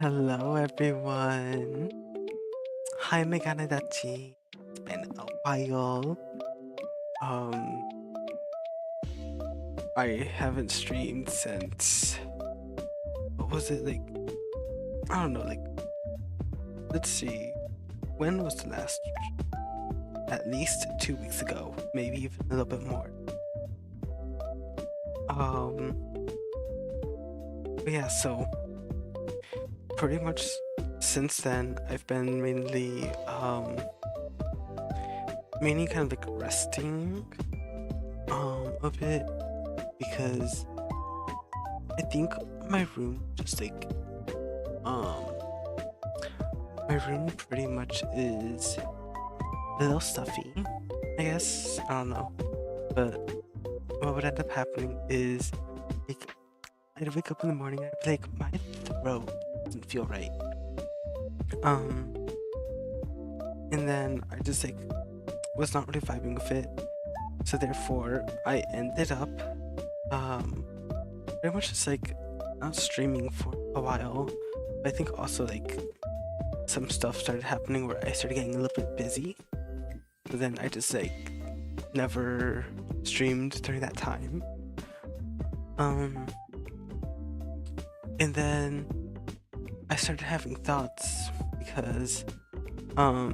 Hello everyone. Hi Meganedachi. It's been a while. Um I haven't streamed since what was it like I don't know, like let's see. When was the last at least 2 weeks ago, maybe even a little bit more. Um but yeah, so pretty much since then I've been mainly kind of like resting a bit because I think my room just like um my room pretty much is a little stuffy, I guess. I don't know. But what would end up happening is like I'd wake up in the morning and I'd be like, my throat doesn't feel right. And then I just like was not really vibing with it. So therefore I ended up pretty much just like not streaming for a while. But I think also like some stuff started happening where I started getting a little bit busy. But then I just like never streamed during that time. And then I started having thoughts because I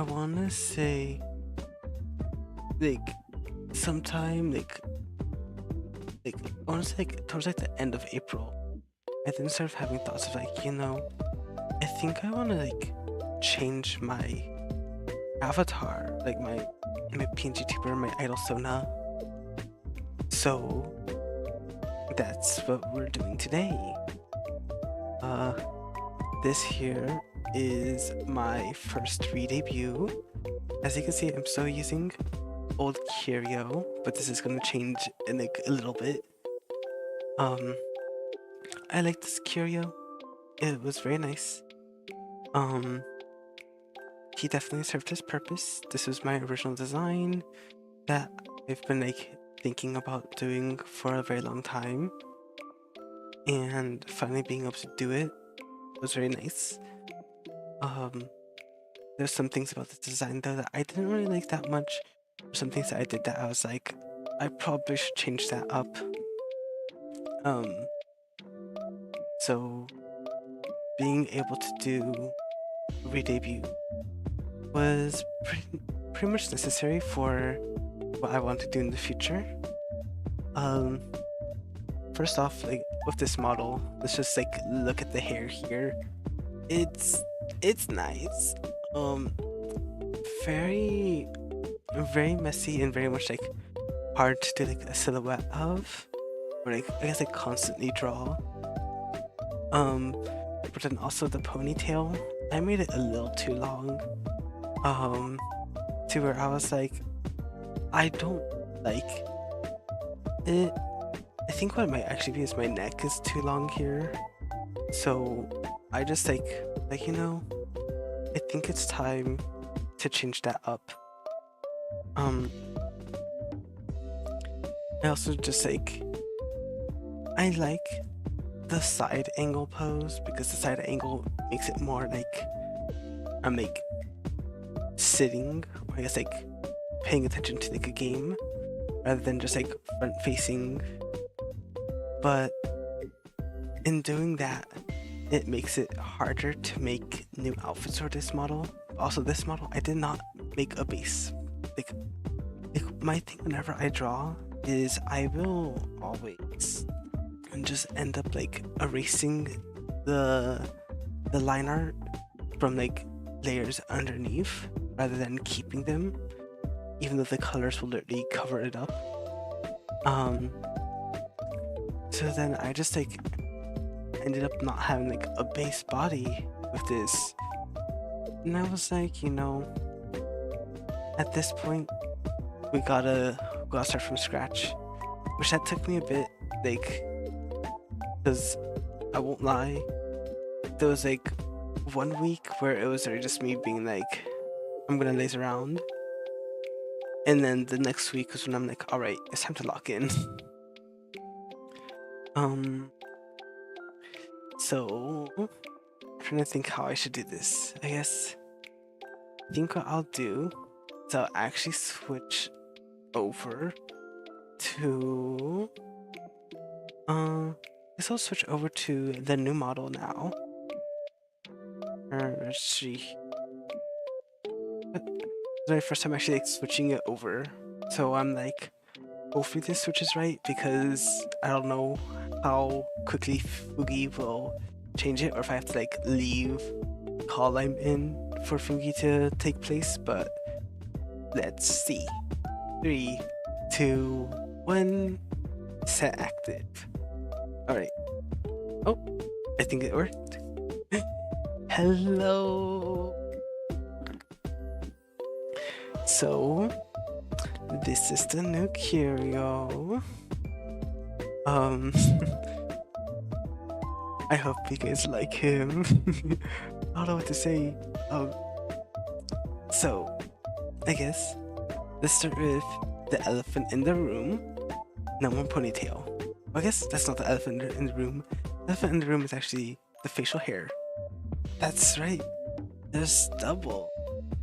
wanna say like sometime I wanna say like towards like the end of April, I then started having thoughts of like, I think I wanna like change my avatar, like my PNG tuber, my idol Sona. So that's what we're doing today. This here is my first redebut. As you can see, I'm still using old Kurio, but this is gonna change in like a little bit. I like this Kurio. It was very nice. He definitely served his purpose. This was my original design that I've been like thinking about doing for a very long time, and finally being able to do it was very nice. There's some things about this design though that I didn't really like that much. There's some things that I did that I was like, I probably should change that up. So being able to do Redebut was pretty much necessary for what I want to do in the future. First off, like with this model, let's just like look at the hair here. It's nice. Very very messy and very much like hard to do like a silhouette of, or like I guess like constantly draw. But then also the ponytail, I made it a little too long. To where I was like, I don't like it. I think what it might actually be is my neck is too long here. So I just like I think it's time to change that up. I also just like I like the side angle pose because the side angle makes it more like I'm like sitting, or I guess like paying attention to like a game rather than just like front facing. But in doing that, it makes it harder to make new outfits for this model. Also, this model, I did not make a base. Like my thing whenever I draw is I will always just end up like erasing the line art from like layers underneath rather than keeping them, even though the colors will literally cover it up. So then I just like ended up not having like a base body with this, and I was like, at this point we gotta start from scratch, which that took me a bit, like, because I won't lie, there was like 1 week where it was just me being like, I'm gonna laze around, and then the next week was when I'm like, all right, it's time to lock in. So, I'm trying to think how I should do this. I think what I'll do is I'll actually switch over to guess I'll switch over to the new model now. Let's see. This is my first time actually like switching it over, so I'm like, hopefully this switches right, because I don't know how quickly Fugi will change it, or if I have to like leave call I'm in for Fugi to take place. But let's see. 3, 2, 1, set active. Alright. Oh, I think it worked. Hello. So, this is the new Kurio. I hope you guys like him. I don't know what to say. So, I guess let's start with the elephant in the room. No more ponytail. I guess that's not the elephant in the room. The elephant in the room is actually the facial hair. That's right. There's double.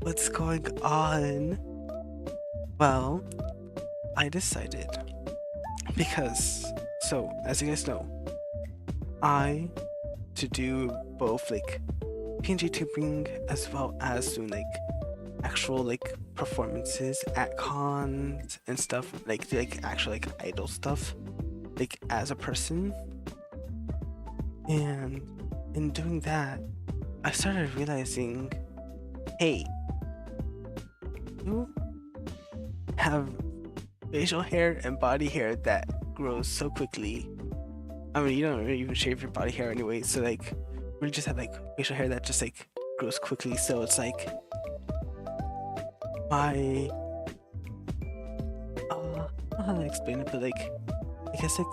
What's going on? Well, I decided because, so as you guys know, to do both like PNG tubing as well as doing like actual like performances at cons and stuff, like actual like idol stuff, like as a person. And in doing that, I started realizing, hey, you have facial hair and body hair that grows so quickly. I mean, you don't really even shave your body hair anyway, so like we just have like facial hair that just like grows quickly. So it's like my I don't know how to explain it, but like I guess like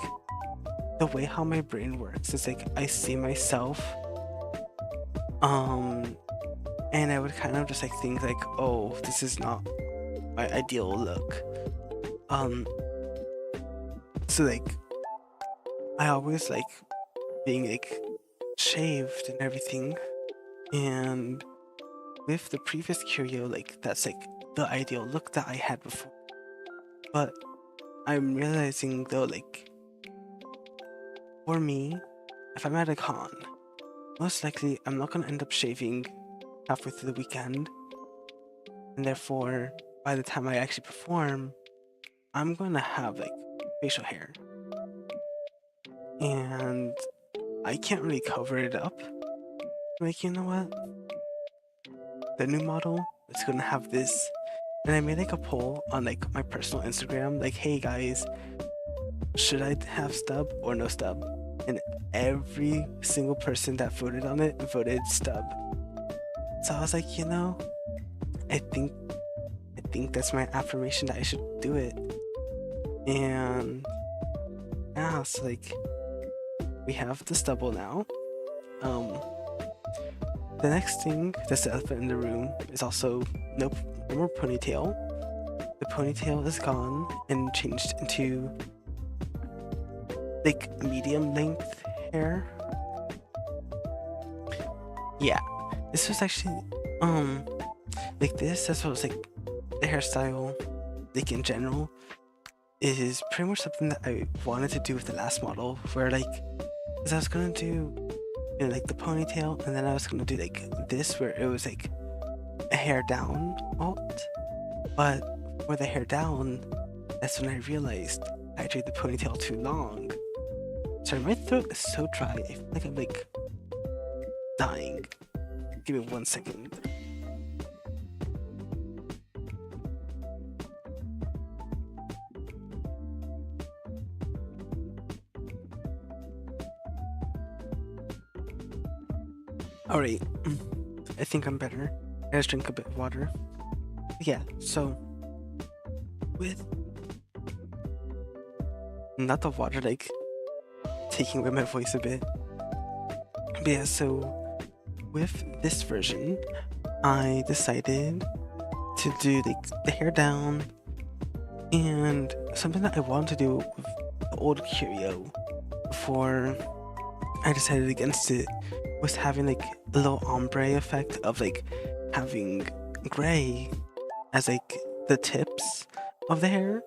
the way how my brain works is like I see myself and I would kind of just like think like, oh, this is not my ideal look. So like I always like being like shaved and everything, and with the previous Kurio, like that's like the ideal look that I had before. But I'm realizing though, like for me, if I'm at a con, most likely I'm not gonna end up shaving halfway through the weekend, and therefore by the time I actually perform, I'm gonna have like facial hair, and I can't really cover it up. Like, you know what? The new model is gonna have this, and I made like a poll on like my personal Instagram, like, hey guys, should I have stub or no stub? And every single person that voted on it voted stub. So I was like, you know, I think that's my affirmation that I should do it. And yeah, so like we have the stubble now. The next thing that's the elephant in the room is also no more ponytail. The ponytail is gone and changed into like medium length hair. Yeah, this was actually like this. That's what was like the hairstyle, like in general, is pretty much something that I wanted to do with the last model, where like, cause I was gonna do, you know, like the ponytail, and then I was gonna do like this, where it was like a hair down alt. But for the hair down, that's when I realized I did the ponytail too long. Sorry, my throat is so dry. I feel like I'm like dying. Give me 1 second. Alright, I think I'm better. I just drink a bit of water. Yeah, so with not the water like taking away my voice a bit. But yeah, so with this version, I decided to do like the hair down, and something that I wanted to do with the old Kurio before I decided against it was having like a little ombre effect of like having gray as like the tips of the hair.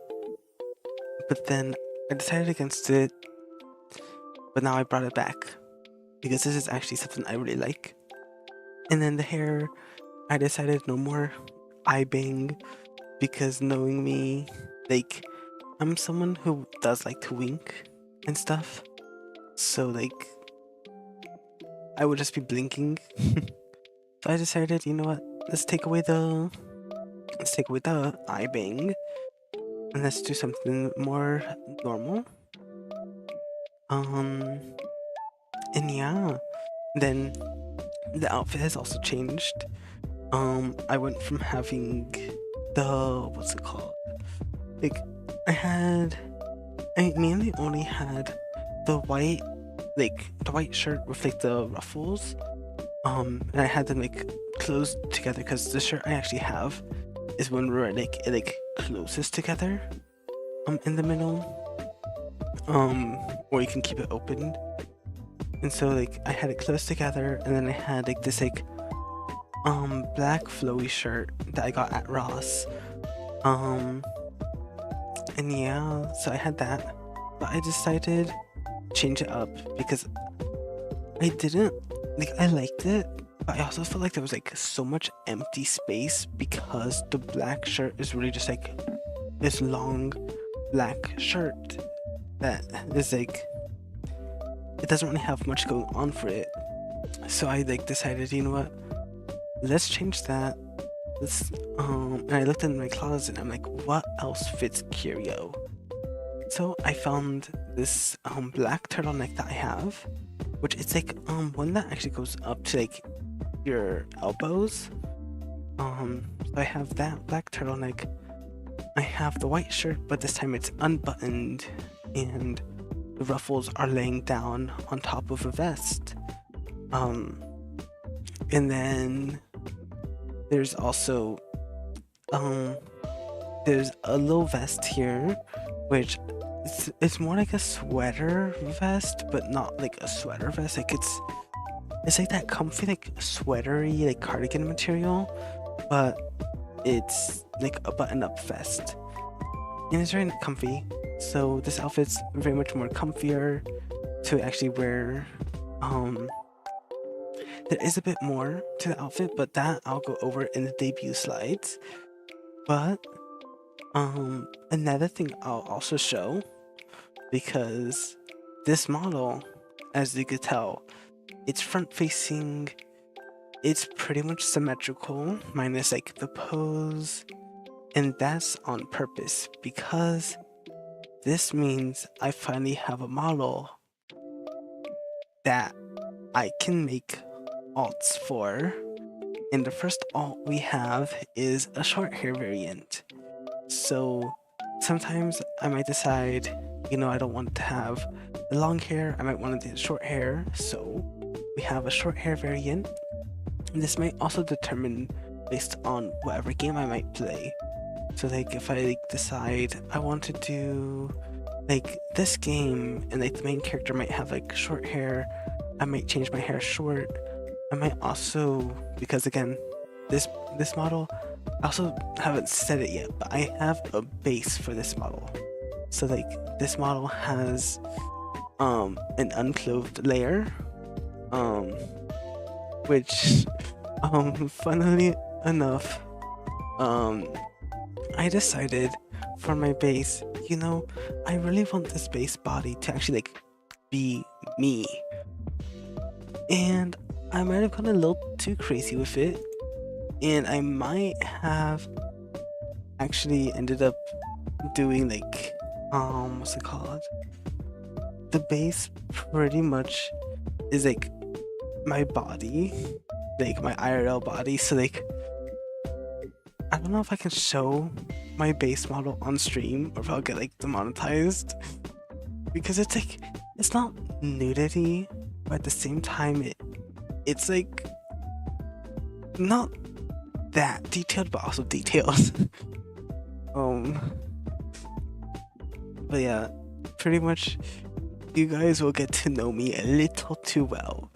But then I decided against it, but now I brought it back because this is actually something I really like. And then the hair, I decided no more eye bang, because knowing me, like, I'm someone who does like to wink and stuff. So like, I would just be blinking. So I decided, you know what? Let's take away the eye bang, and let's do something more normal. And yeah, then the outfit has also changed. I went from having the, what's it called? Like, I mainly only had the white shirt with like the ruffles. And I had them like close together because the shirt I actually have is one where it closes together in the middle, or you can keep it open. And so like I had it close together, and then I had like this like black flowy shirt that I got at Ross. And yeah, so I had that, but I decided to change it up because I didn't like, I liked it, but I also felt like there was like so much empty space because the black shirt is really just like this long black shirt that is like, it doesn't really have much going on for it. So I like decided, you know what, let's change that. And I looked in my closet and I'm like, what else fits Kurio? So I found this black turtleneck that I have, which it's like one that actually goes up to like your elbows. So I have that black turtleneck. I have the white shirt, but this time it's unbuttoned and the ruffles are laying down on top of a vest. And then there's also there's a little vest here, which it's more like a sweater vest, but not like a sweater vest. Like it's like that comfy like sweatery like cardigan material, but it's like a button-up vest, and it's very comfy. So this outfit's very much more comfier to actually wear. There is a bit more to the outfit, but that I'll go over in the debut slides. But another thing I'll also show, because this model, as you could tell, it's front facing, it's pretty much symmetrical minus like the pose, and that's on purpose because this means I finally have a model that I can make alts for. And the first alt we have is a short hair variant. So sometimes I might decide, you know, I don't want to have the long hair, I might want to do short hair. So we have a short hair variant. And this might also determine based on whatever game I might play. So like if I like decide I want to do like this game and like the main character might have like short hair, I might change my hair short. I might also, because again, this model, I also haven't said it yet, but I have a base for this model. So like this model has an unclothed layer, which funnily enough, I decided for my base, you know, I really want this base body to actually like be me. And I might have gone a little too crazy with it, and I might have actually ended up doing like what's it called? The base pretty much is like my body, like my IRL body. So like I don't know if I can show my base model on stream or if I'll get like demonetized, because it's like, it's not nudity, but at the same time it's like not that detailed but also detailed. But yeah, pretty much you guys will get to know me a little too well.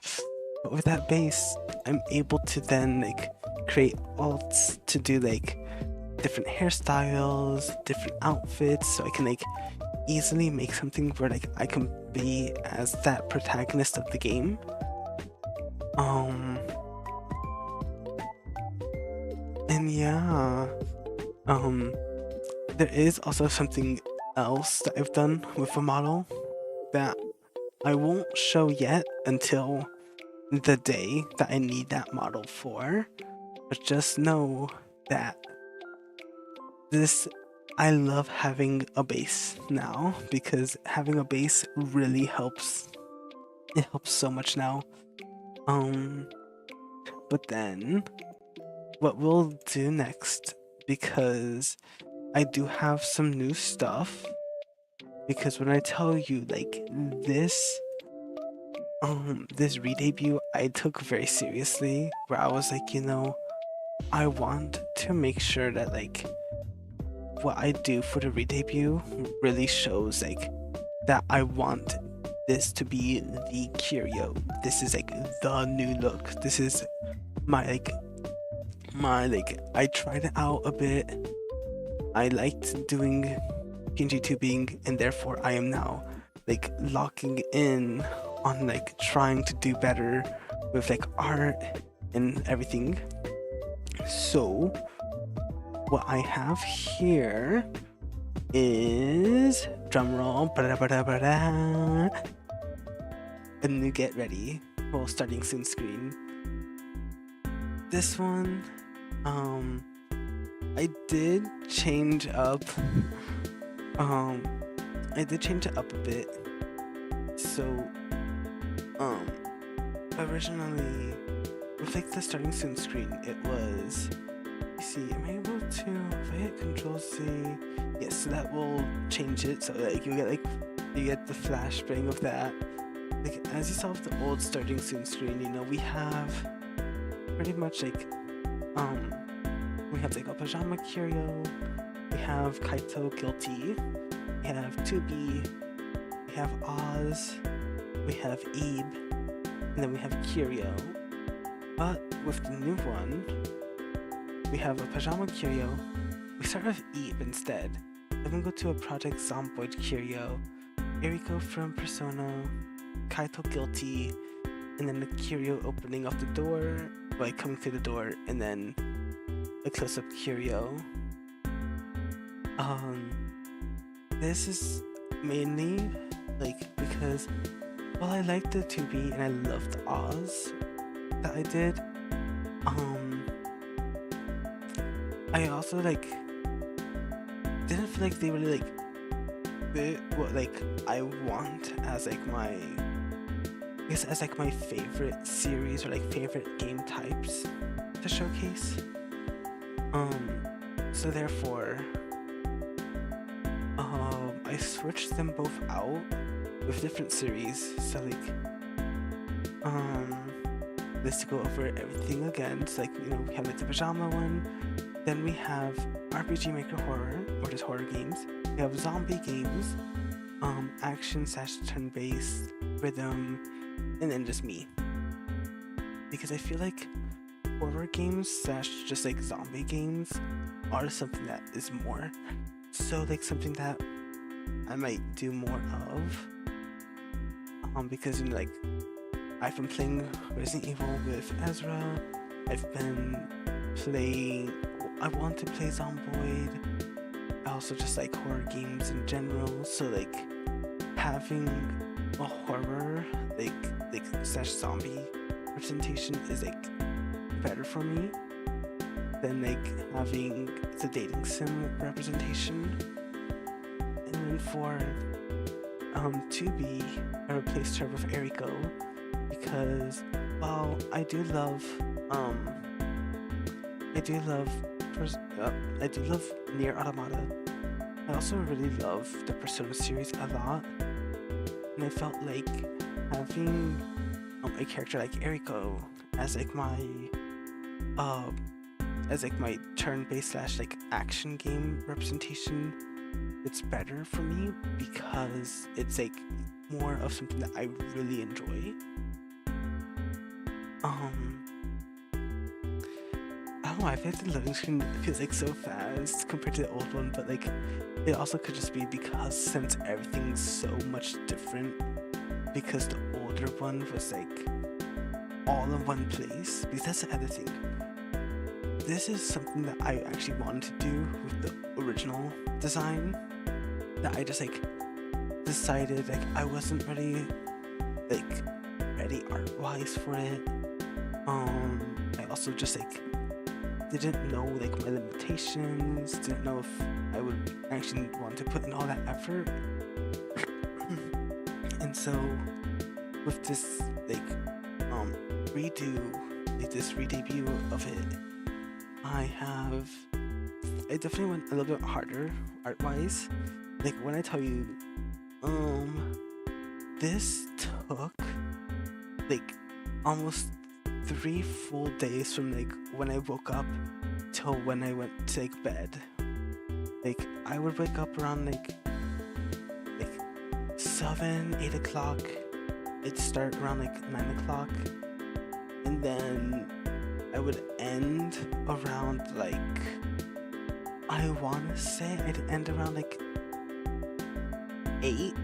But with that base, I'm able to then like create alts to do like different hairstyles, different outfits, so I can like easily make something where like I can be as that protagonist of the game. And yeah, there is also something else that I've done with a model that I won't show yet until the day that I need that model for, but just know that I love having a base now, because having a base really helps. It helps so much now. But then what we'll do next, because I do have some new stuff, because when I tell you like this redebut I took very seriously, where I was like, I want to make sure that like what I do for the redebut really shows like that I want this to be the Kurio. This is like the new look. This is my I tried it out a bit. I liked doing PNG tubing, and therefore I am now like locking in on like trying to do better with like art and everything. So what I have here is, drumroll, a new get ready, well, starting soon screen. This one, I did change up, I did change it up a bit. So, originally, with like the starting soon screen, it was, see, am I able to, if I hit Control C, yes, so that will change it, so like you get the flashbang of that. Like as you saw with the old starting soon screen, we have pretty much like we have like a pajama Kurio, we have Kaito guilty, we have 2B, we have Oz, we have Ebe, and then we have Kurio. But with the new one, we have a pajama Kurio. We start with Ebe instead. Then we go to a Project Zomboid Kurio, Eriko from Persona, Kaito guilty, and then the Kurio opening up the door, like coming through the door, and then a close-up Kurio. This is mainly like because while I like the 2B and I love the Oz that I did, I also like didn't feel like they really like fit what like I want as like my my favorite series or like favorite game types to showcase. So therefore I switched them both out with different series. So like let's go over everything again. So like we have like the pajama one, then we have RPG Maker Horror, or just horror games. We have zombie games, action / turn-based, rhythm, and then just me. Because I feel like horror games / just like zombie games are something that is more. So like something that I might do more of. Because like I've been playing Resident Evil with Ezra. I've been playing. I want to play Zomboid. I also just like horror games in general. So like having a horror like / zombie representation is like better for me than like having the dating sim representation. And then for 2B, I replaced her with Eriko because while I do love Nier Automata, I also really love the Persona series a lot, and I felt like having a character like Eriko as like my turn-based / like action game representation, it's better for me because it's like more of something that I really enjoy. I don't know, I feel like the loading screen feels like so fast compared to the old one, but like it also could just be because since everything's so much different, because the older one was like all in one place. Because that's the other thing. This is something that I actually wanted to do with the original design, that I just like decided like I wasn't really like ready art-wise for it. I also just like didn't know like my limitations, didn't know if I would actually want to put in all that effort. And so with this like this redebut of it, I definitely went a little bit harder art-wise. Like when I tell you, this took like almost 3 full days from like when I woke up till when I went to like bed. Like I would wake up around like 7, 8 o'clock. It'd start around like 9 o'clock, and then I would end around like, I wanna say I'd end around like 8,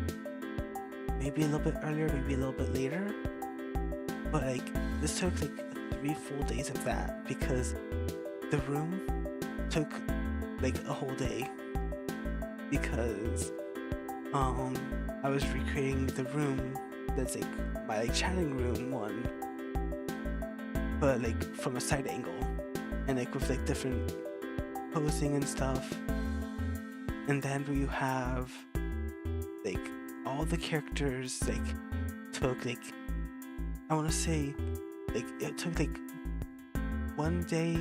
maybe a little bit earlier, maybe a little bit later. But like this took like 3 full days of that, because the room took like a whole day, because I was recreating the room that's like my like chatting room one, but like from a side angle, and like with like different posing and stuff. And then we have like all the characters like took like, I want to say like it took like 1 day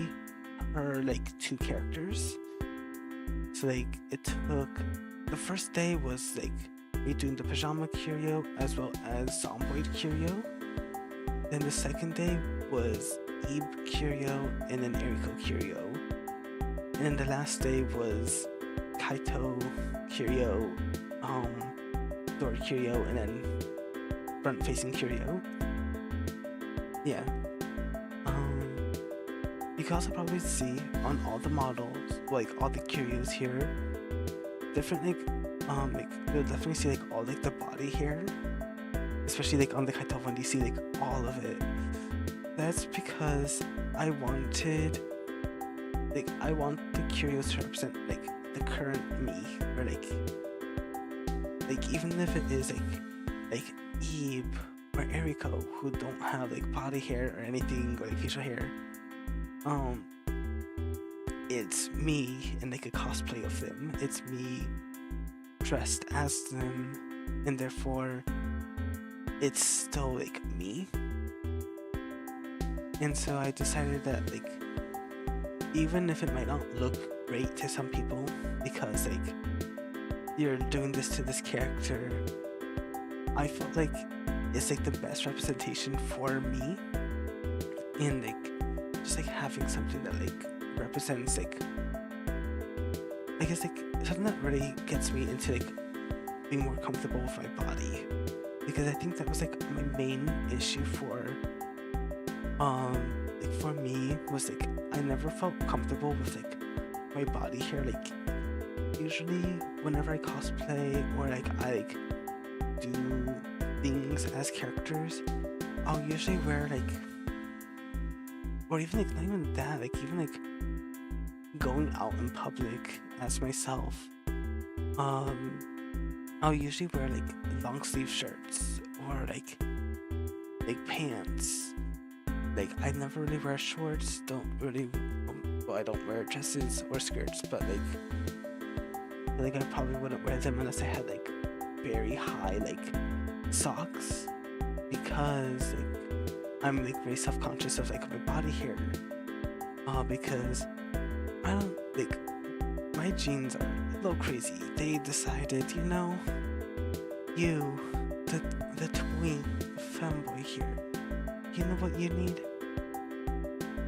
per like 2 characters. So like it took, the first day was like me doing the pajama Kurio as well as Zomboid Kurio. Then the second day was Ebe Kurio and then Eriko Kurio. And then the last day was Kaito Kurio, door Kurio, and then front facing Kurio. Yeah. You can also probably see on all the models, like all the Kurios here, different like you'll definitely see like all like the body hair, especially like on the Kaito one, you see like all of it. That's because I want the Kurios to represent like the current me, or like even if it is like Ebe or Eriko, who don't have like body hair or anything, or like facial hair, it's me in like a cosplay of them. It's me dressed as them, and therefore it's still like me. And so I decided that like, even if it might not look great to some people, because like you're doing this to this character, I felt like it's like the best representation for me, and like just like having something that like represents like, I guess like something that really gets me into like being more comfortable with my body, because I think that was like my main issue for like for me, was like I never felt comfortable with like my body hair. Like usually whenever I cosplay or like I like do things as characters, I'll usually wear like, or even like not even that, like even like going out in public as myself, I'll usually wear like long sleeve shirts or like pants. Like I never really wear shorts, I don't wear dresses or skirts, but like I probably wouldn't wear them unless I had like very high like socks, because like I'm like very self-conscious of like my body hair, because I don't like, my genes are a little crazy. They decided, you know, you, the twink, the femboy here, you know what you need?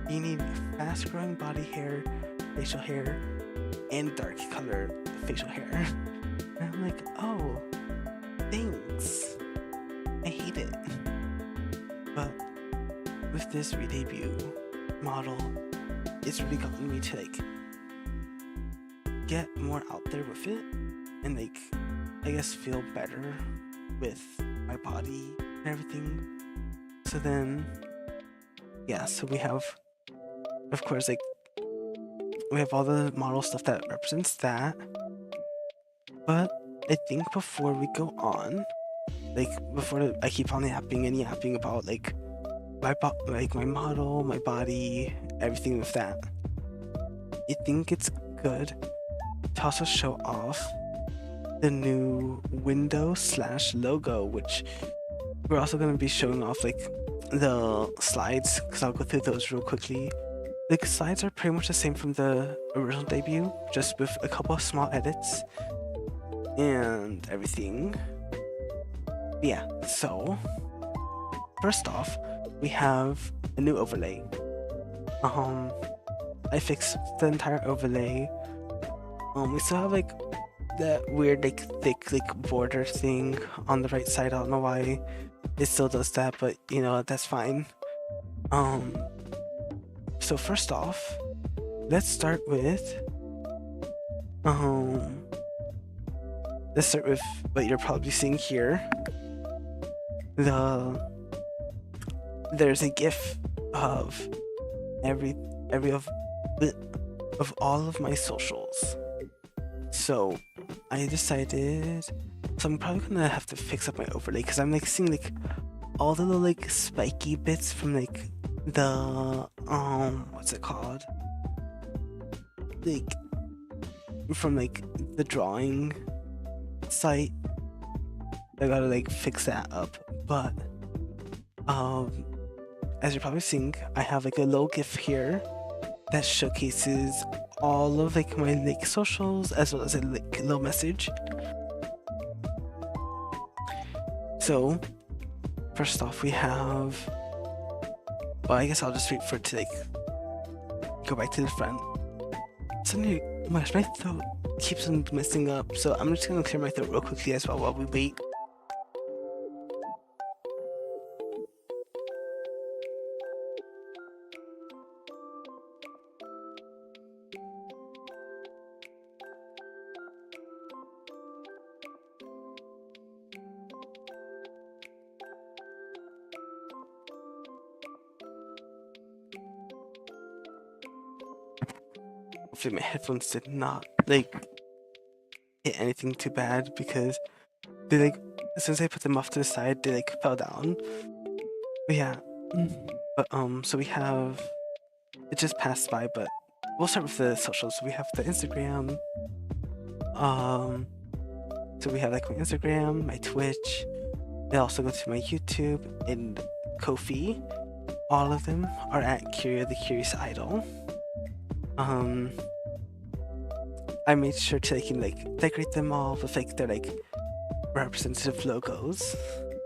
You need fast-growing body hair, facial hair, and dark color facial hair. And I'm like, oh, thanks. But with this Redebut model, it's really gotten me to like get more out there with it and like I guess feel better with my body and everything. So then yeah, so we have, of course, like we have all the model stuff that represents that. But I think before we go on, like before I keep on yapping about like my model, my body, everything with that, I think it's good to also show off the new window/logo, which we're also going to be showing off like the slides, because I'll go through those real quickly. The slides are pretty much the same from the original debut, just with a couple of small edits and everything. Yeah, so first off, we have a new overlay. I fixed the entire overlay. We still have like that weird like thick like border thing on the right side. I don't know why it still does that, but you know, that's fine. So first off, let's start with what you're probably seeing here. There's a GIF of of all of my socials. So I decided, so I'm probably gonna have to fix up my overlay because I'm like seeing like all the little like spiky bits from like the what's it called? Like from like the drawing site. I gotta like fix that up. But as you're probably seeing, I have like a little GIF here that showcases all of like my like socials as well as a like little message. So first off, we have, well, I guess I'll just wait for it to like go back to the front. Suddenly, oh my gosh, my throat keeps on messing up, so I'm just gonna clear my throat real quickly as well while we wait. Hopefully my headphones did not like hit anything too bad, because they like, as soon as I put them off to the side, they like fell down. But yeah, but so we have, it just passed by, but we'll start with the socials. So we have the Instagram, so we have like my Instagram, my Twitch. They also go to my YouTube and Ko-fi. All of them are at Kurio the Curious Idol. I made sure to like decorate them all with like their like representative logos.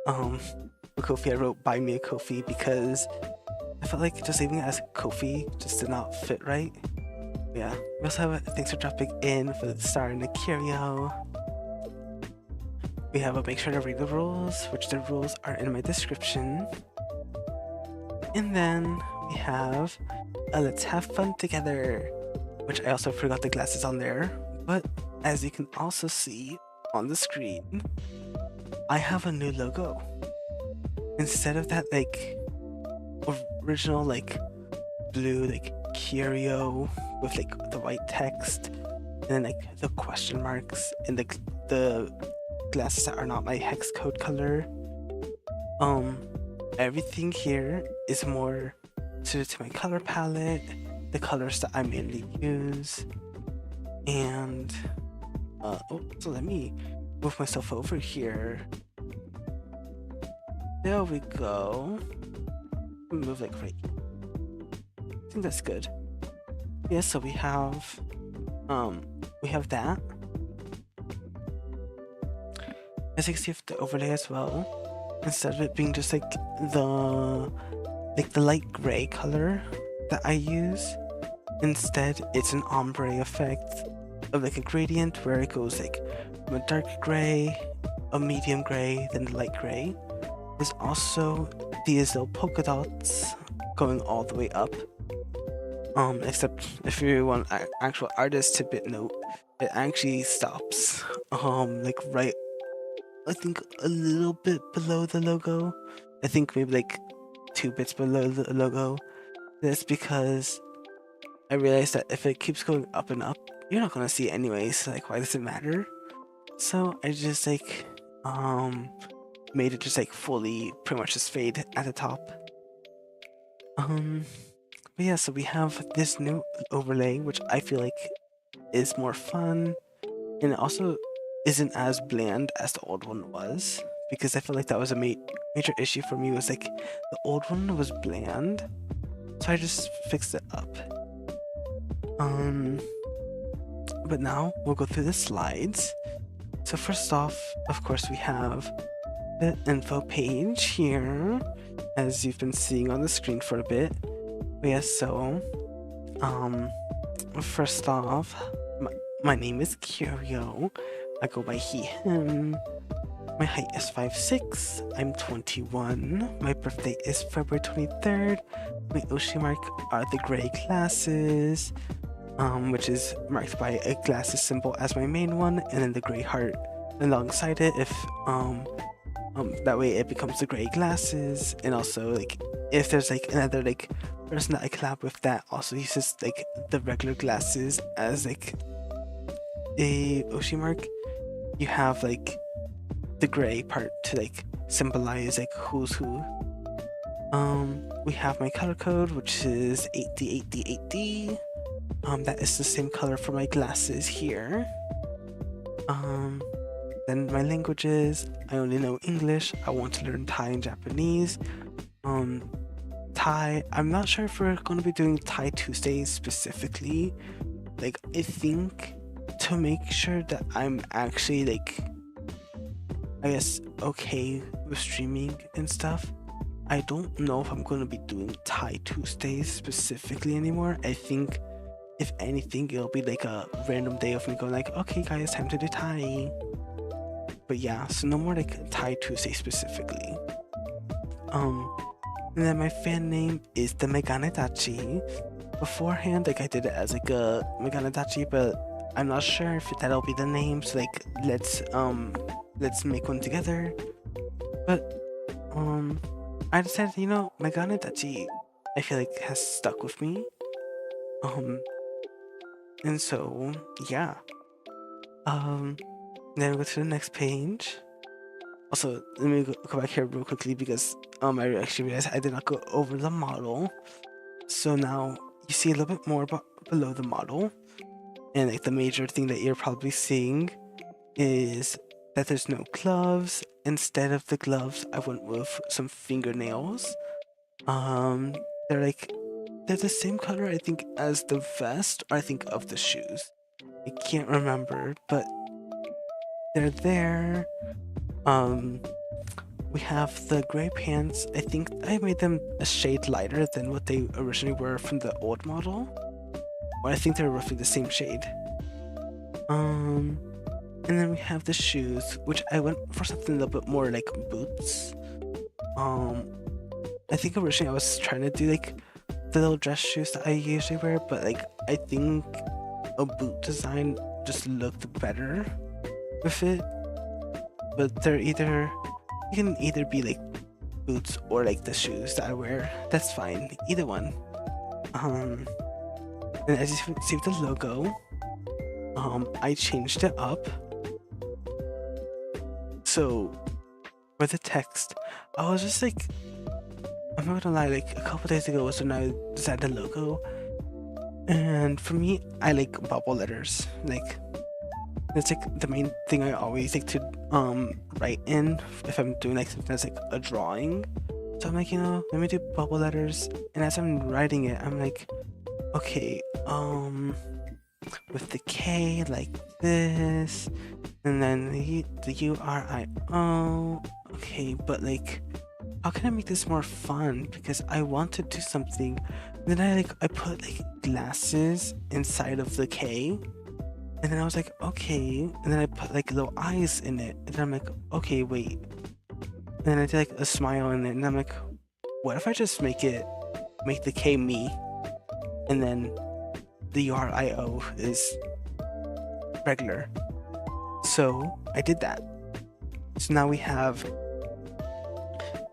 With Ko-fi, I wrote "Buy me a Ko-fi" because I felt like just leaving it as Ko-fi just did not fit right. Yeah, we also have thanks for dropping in for the star and the Kurio. We have a make sure to read the rules, which the rules are in my description. And then we have a let's have fun together, which I also forgot the glasses on there. But as you can also see on the screen, I have a new logo. Instead of that like original like blue like Kurio with like the white text and then like the question marks and the glasses that are not my hex code color, everything here is more suited to my color palette, the colors that I mainly use. And so let me move myself over here. There we go. Move like right. I think that's good. Yeah, so we have that. As you can see with the overlay as well, instead of it being just like the light gray color that I use, instead it's an ombre effect of like a gradient where it goes like from a dark gray, a medium gray, then the light gray. There's also these little polka dots going all the way up. Except if you want actual artist tidbit note, it actually stops like right, I think a little bit below the logo. I think maybe like 2 bits below the logo. That's because I realized that if it keeps going up and up, you're not gonna see it anyways, so like why does it matter? So I just like made it just like fully pretty much just fade at the top. But yeah, so we have this new overlay, which I feel like is more fun, and it also isn't as bland as the old one was, because I feel like that was a major issue for me, was like the old one was bland, so I just fixed it up. But now we'll go through the slides. So first off, of course, we have the info page here, as you've been seeing on the screen for a bit. But yeah, so first off, my name is Kurio. I go by he, him. My height is 5'6". I'm 21. My birthday is February 23rd. My Oshi mark are the gray glasses, which is marked by a glasses symbol as my main one, and then the gray heart alongside it. If that way it becomes the gray glasses. And also, like, if there's like another like person that I collab with that also uses like the regular glasses as like a Oshi mark, you have like the gray part to like symbolize like who's who. We have my color code, which is 8D8D8D. That is the same color for my glasses here. Then my languages, I only know English. I want to learn Thai and Japanese. Thai, I'm not sure if we're going to be doing Thai Tuesdays specifically. Like, I think to make sure that I'm actually like, I guess, okay with streaming and stuff, I don't know if I'm going to be doing Thai Tuesdays specifically anymore. I think if anything, it'll be like a random day of me going like, okay guys, time to do Thai. But yeah, so no more like Thai Tuesday specifically. And then my fan name is the Meganedachi. Beforehand, like I did it as like a Meganedachi, but I'm not sure if that'll be the name. So like, let's make one together. But I decided, you know, Meganedachi, I feel like has stuck with me. And so yeah. Then we go to the next page. Also, let me go back here real quickly because I actually realized I did not go over the model. So now you see a little bit more below the model, and like the major thing that you're probably seeing is that there's no gloves. Instead of the gloves, I went with some fingernails. They're the same color, I think, as the vest, or I think of the shoes. I can't remember, but they're there. We have the gray pants. I think I made them a shade lighter than what they originally were from the old model, or I think they're roughly the same shade. And then we have the shoes, which I went for something a little bit more like boots. I think originally I was trying to do like the little dress shoes that I usually wear, but like I think a boot design just looked better with it. But you can either be like boots or like the shoes that I wear. That's fine, either one. And as you see with the logo, I changed it up. So for the text, I was just like, I'm not gonna lie, like a couple days ago was when I designed the logo, and for me, I like bubble letters. Like, that's like the main thing I always like to write in if I'm doing like something that's like a drawing. So I'm like, you know, let me do bubble letters. And as I'm writing it, I'm like, okay, with the K like this, and then the URIO. Okay, but like, how can I make this more fun? Because I want to do something. And then I put like glasses inside of the K. And then I was like, okay. And then I put like little eyes in it. And then I'm like, okay, wait. And then I did like a smile in it. And I'm like, what if I just make the K me, and then the URIO is regular. So I did that. So now we have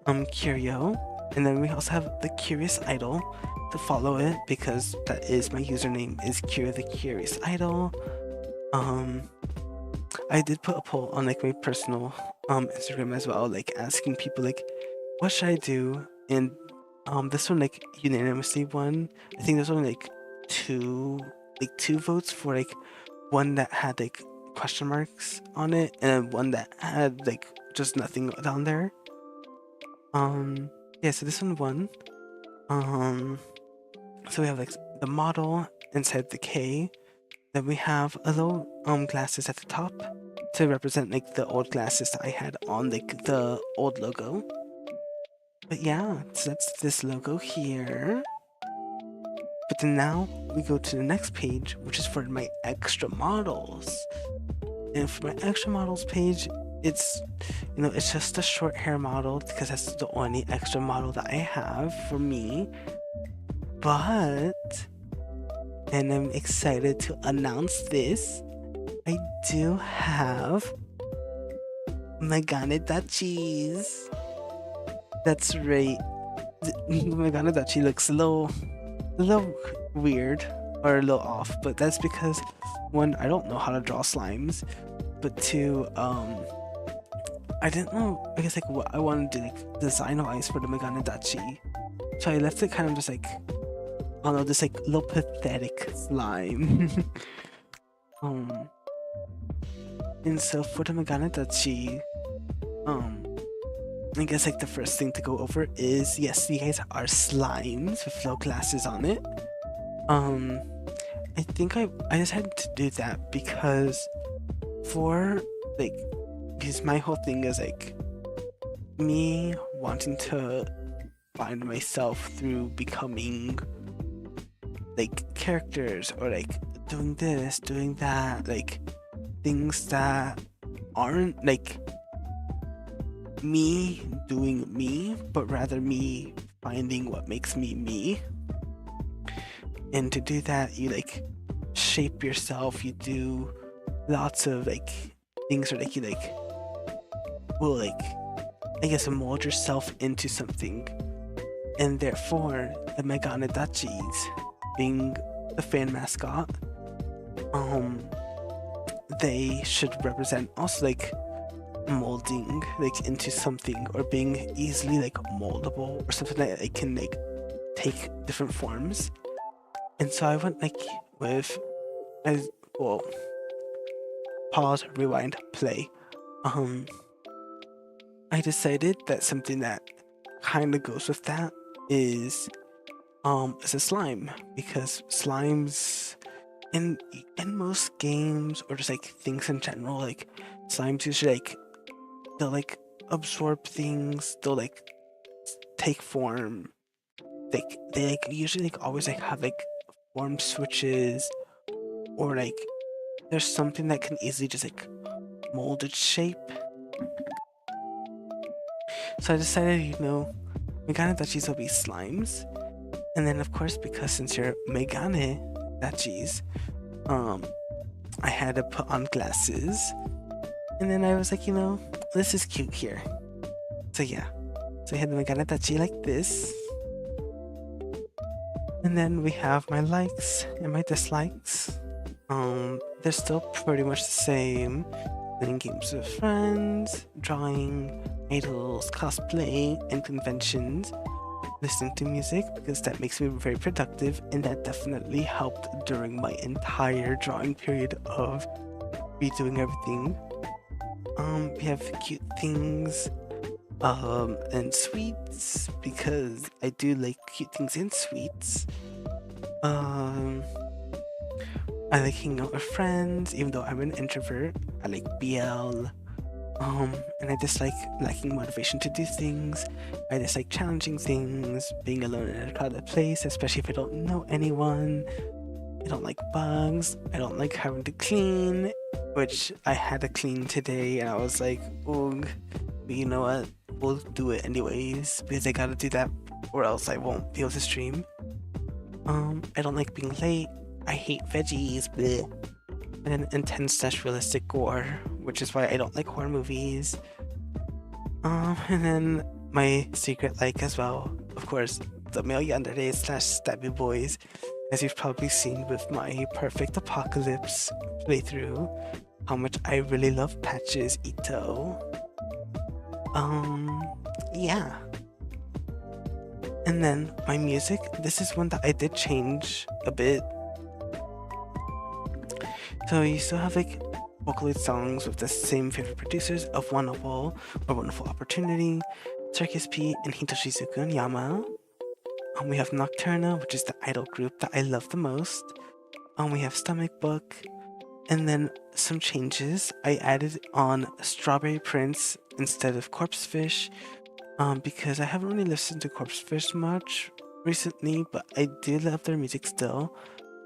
Kurio, and then we also have the Curious Idol to follow it, because that is my username is Kurio the Curious Idol. I did put a poll on like my personal Instagram as well, like asking people like what should I do, and this one like unanimously won. I think there's only like two votes for like one that had like question marks on it, and one that had like just nothing down there. Yeah, so this one won. So we have like the model inside the K. Then we have a little glasses at the top to represent like the old glasses that I had on like the old logo. But yeah, so that's this logo here. But then now we go to the next page, which is for my extra models. And for my extra models page, it's, you know, it's just a short hair model because that's the only extra model that I have for me. But, and I'm excited to announce this, I do have Meganedachi. That's right. Meganedachi looks a little weird or a little off, but that's because one, I don't know how to draw slimes, but two, I didn't know, I guess like what I wanted to like design wise for the Meganedachi, so I left it kind of just like, I don't know, this like little pathetic slime. And so for the Meganedachi, I guess like the first thing to go over is, yes, these guys are slimes with little glasses on it. I think I decided to do that because my whole thing is like me wanting to find myself through becoming like characters, or like doing this, doing that, like things that aren't like me doing me, but rather me finding what makes me me. And to do that, you like shape yourself, you do lots of like things, or like you like will like, I guess, mold yourself into something. And therefore the Meganedachis, being the fan mascot, they should represent also like molding like into something, or being easily like moldable, or something that it can like take different forms. And so I went like with, pause, rewind, play. I decided that something that kind of goes with that is a slime, because slimes in most games, or just like things in general, like slimes usually like they'll like absorb things, they'll like take form, they like usually like always like have like form switches, or like there's something that can easily just like mold its shape. So I decided, you know, Meganedachis will be slimes. And then of course, because since you're Meganedachis, I had to put on glasses. And then I was like, you know, this is cute here. So yeah, so I had the Meganedachi like this. And then we have my likes and my dislikes. They're still pretty much the same. Playing games with friends, drawing, idols, cosplay, and conventions. Listening to music, because that makes me very productive, and that definitely helped during my entire drawing period of redoing everything. We have cute things, and sweets, because I do like cute things and sweets. I like hanging out with friends, even though I'm an introvert. I like BL. And I dislike lacking motivation to do things. I dislike challenging things, being alone in a crowded place, especially if I don't know anyone. I don't like bugs. I don't like having to clean which I had to clean today, and I was like, "Ugh," but you know what? We'll do it anyways because I gotta do that, or else I won't be able to stream. I don't like being late. I hate veggies. Bleh. And then intense/realistic gore, which is why I don't like horror movies. And then my secret like as well, of course, the male yandere/stabby boys, as you've probably seen with my Perfect Apocalypse playthrough, how much I really love Patches Ito. Yeah. And then my music, this is one that I did change a bit. So you still have like Vocaloid songs with the same favorite producers of Wonderful or Wonderful Opportunity, Circus P, and Hitoshizuku and Yama. We have Nocturna, which is the idol group that I love the most. We have Stomach Book, and then some changes. I added on Strawberry Prince instead of Corpse Fish, because I haven't really listened to Corpse Fish much recently, but I do love their music still.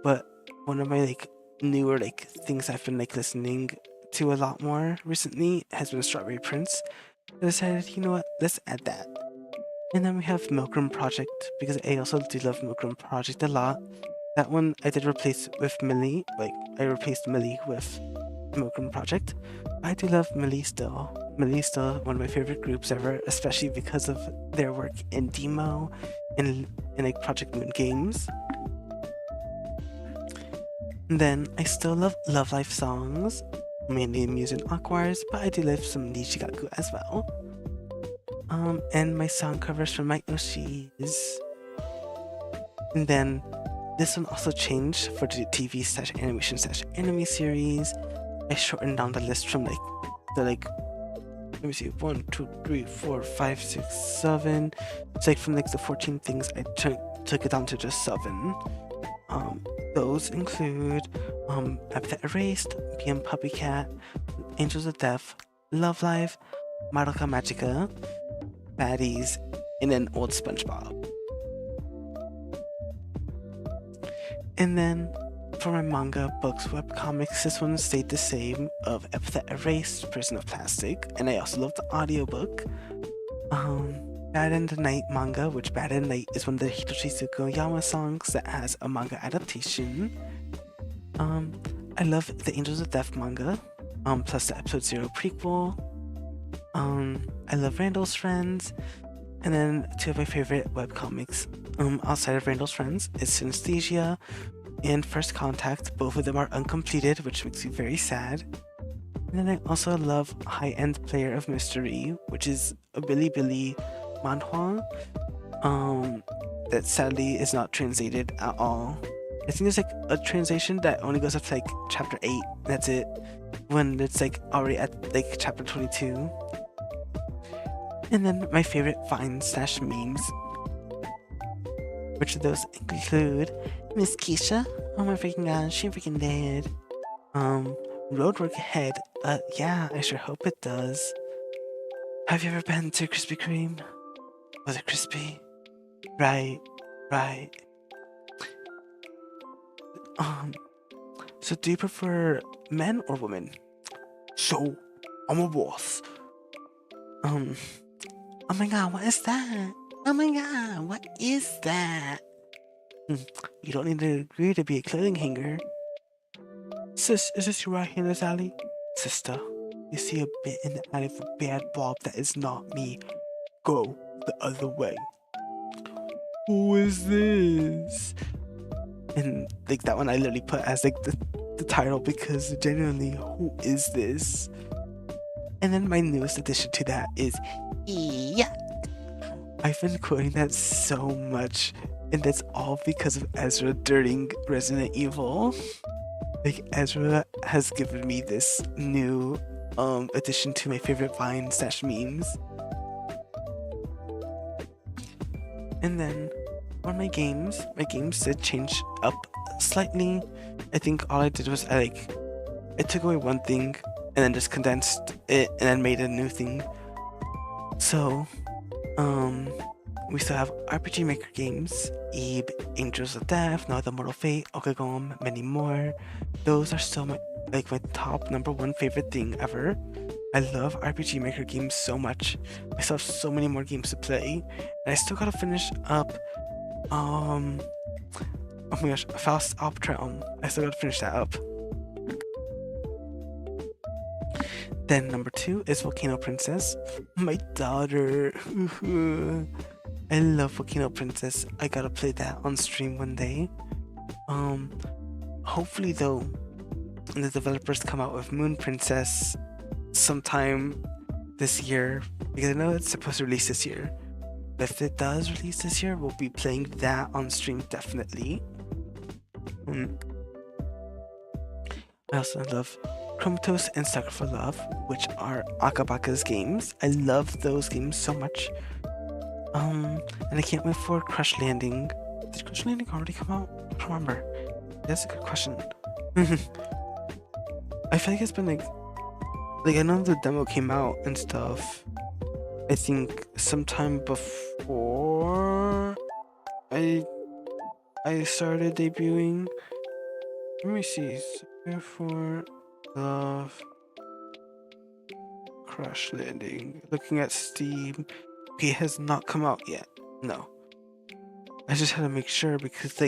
But one of my like newer like things I've been like listening to a lot more recently has been Strawberry Prince. I decided, you know what, let's add that. And then we have Milgram Project, because I also do love Milgram Project a lot. That one I did replace with Millie, like I replaced Millie with Milgram Project. I do love Millie still. Millie's still one of my favorite groups ever, especially because of their work in Demo and in like Project Moon games. And then I still love Love Life songs, mainly Muse and Aquars, but I do love some Nishigaku as well. And my song covers from my Oshis. And then this one also changed for the TV/animation/anime series. I shortened down the list from like the like, let me see, 1, 2, 3, 4, 5, 6, 7. It's like from like the 14 things I took it down to just 7. Those include Epithet Erased, PM Puppy Cat, Angels of Death, Love Life, Madoka Magica, Baddies, and then Old SpongeBob. And then for my manga, books, webcomics, this one stayed the same of Epithet Erased, Prison of Plastic, and I also love the audiobook. Bad in the Night manga, which Bad in the Night is one of the Hitoshizuku Yama songs that has a manga adaptation. I love the Angels of Death manga, plus the Episode 0 prequel. I love Randall's Friends, and then two of my favorite webcomics outside of Randall's Friends is Synesthesia and First Contact. Both of them are uncompleted, which makes me very sad. And then I also love High End Player of Mystery, which is a Bilibili manhwa that sadly is not translated at all. I think there's like a translation that only goes up to like chapter 8, that's it, when it's like already at like chapter 22. And then my favorite vines/memes, which of those include Miss Keisha, oh my freaking god, she freaking dead. Roadwork Head, yeah, I sure hope it does. Have you ever been to Krispy Kreme? Was it crispy? Right. So do you prefer men or women? So, I'm a boss. Oh my god, what is that? Oh my god, what is that? You don't need to agree to be a clothing hanger. Sis, is this your right hand, Sally? Sister, you see a bit in the eye of a bad Bob that is not me. Go the other way. Who is this? And like that one I literally put as like the title because genuinely, who is this? And then my newest addition to that is yeah. I've been quoting that so much, and that's all because of Ezra during Resident Evil. Like Ezra has given me this new addition to my favorite vine/memes. And then on my games did change up slightly. I think all I did was I took away one thing and then just condensed it and then made a new thing. So we still have RPG Maker games, Eve, Angels of Death, Now the Mortal Fate, Okagome, many more. Those are still like my top number one favorite thing ever. I love RPG Maker games so much. I still have so many more games to play, and I still gotta finish up. Oh my gosh, Faust Optraum. I still gotta finish that up. Then number 2 is Volcano Princess. My daughter. I love Volcano Princess. I gotta play that on stream one day. Hopefully though, the developers come out with Moon Princess sometime this year, because I know it's supposed to release this year. But if it does release this year, we'll be playing that on stream definitely. I also love Chromatos and Sucker for Love, which are Akabaka's games. I love those games so much. And I can't wait for Crush Landing. Did Crush Landing already come out? I don't remember. That's a good question. I feel like it's been like I know the demo came out and stuff. I think sometime before I started debuting. Let me see. Before Love Crash Landing. Looking at Steam. Okay, it has not come out yet. No. I just had to make sure because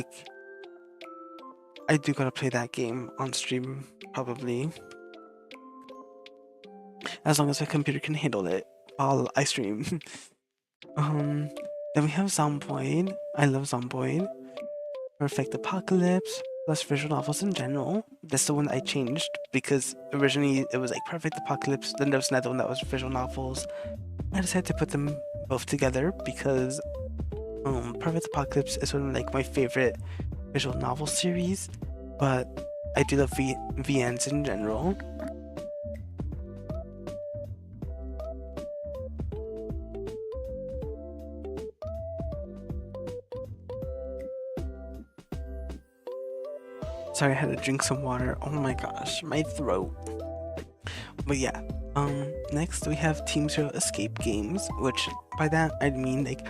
I do gotta play that game on stream probably. As long as my computer can handle it while I stream. Then we have Zomboid. I love Zomboid. Perfect Apocalypse, plus visual novels in general. That's the one I changed because originally it was like Perfect Apocalypse, then there was another one that was visual novels. I decided to put them both together because Perfect Apocalypse is one of like my favorite visual novel series, but I do love VNs in general. Sorry, I had to drink some water. Oh my gosh, my throat. But yeah, next we have Team Zero Escape games, which by that I mean like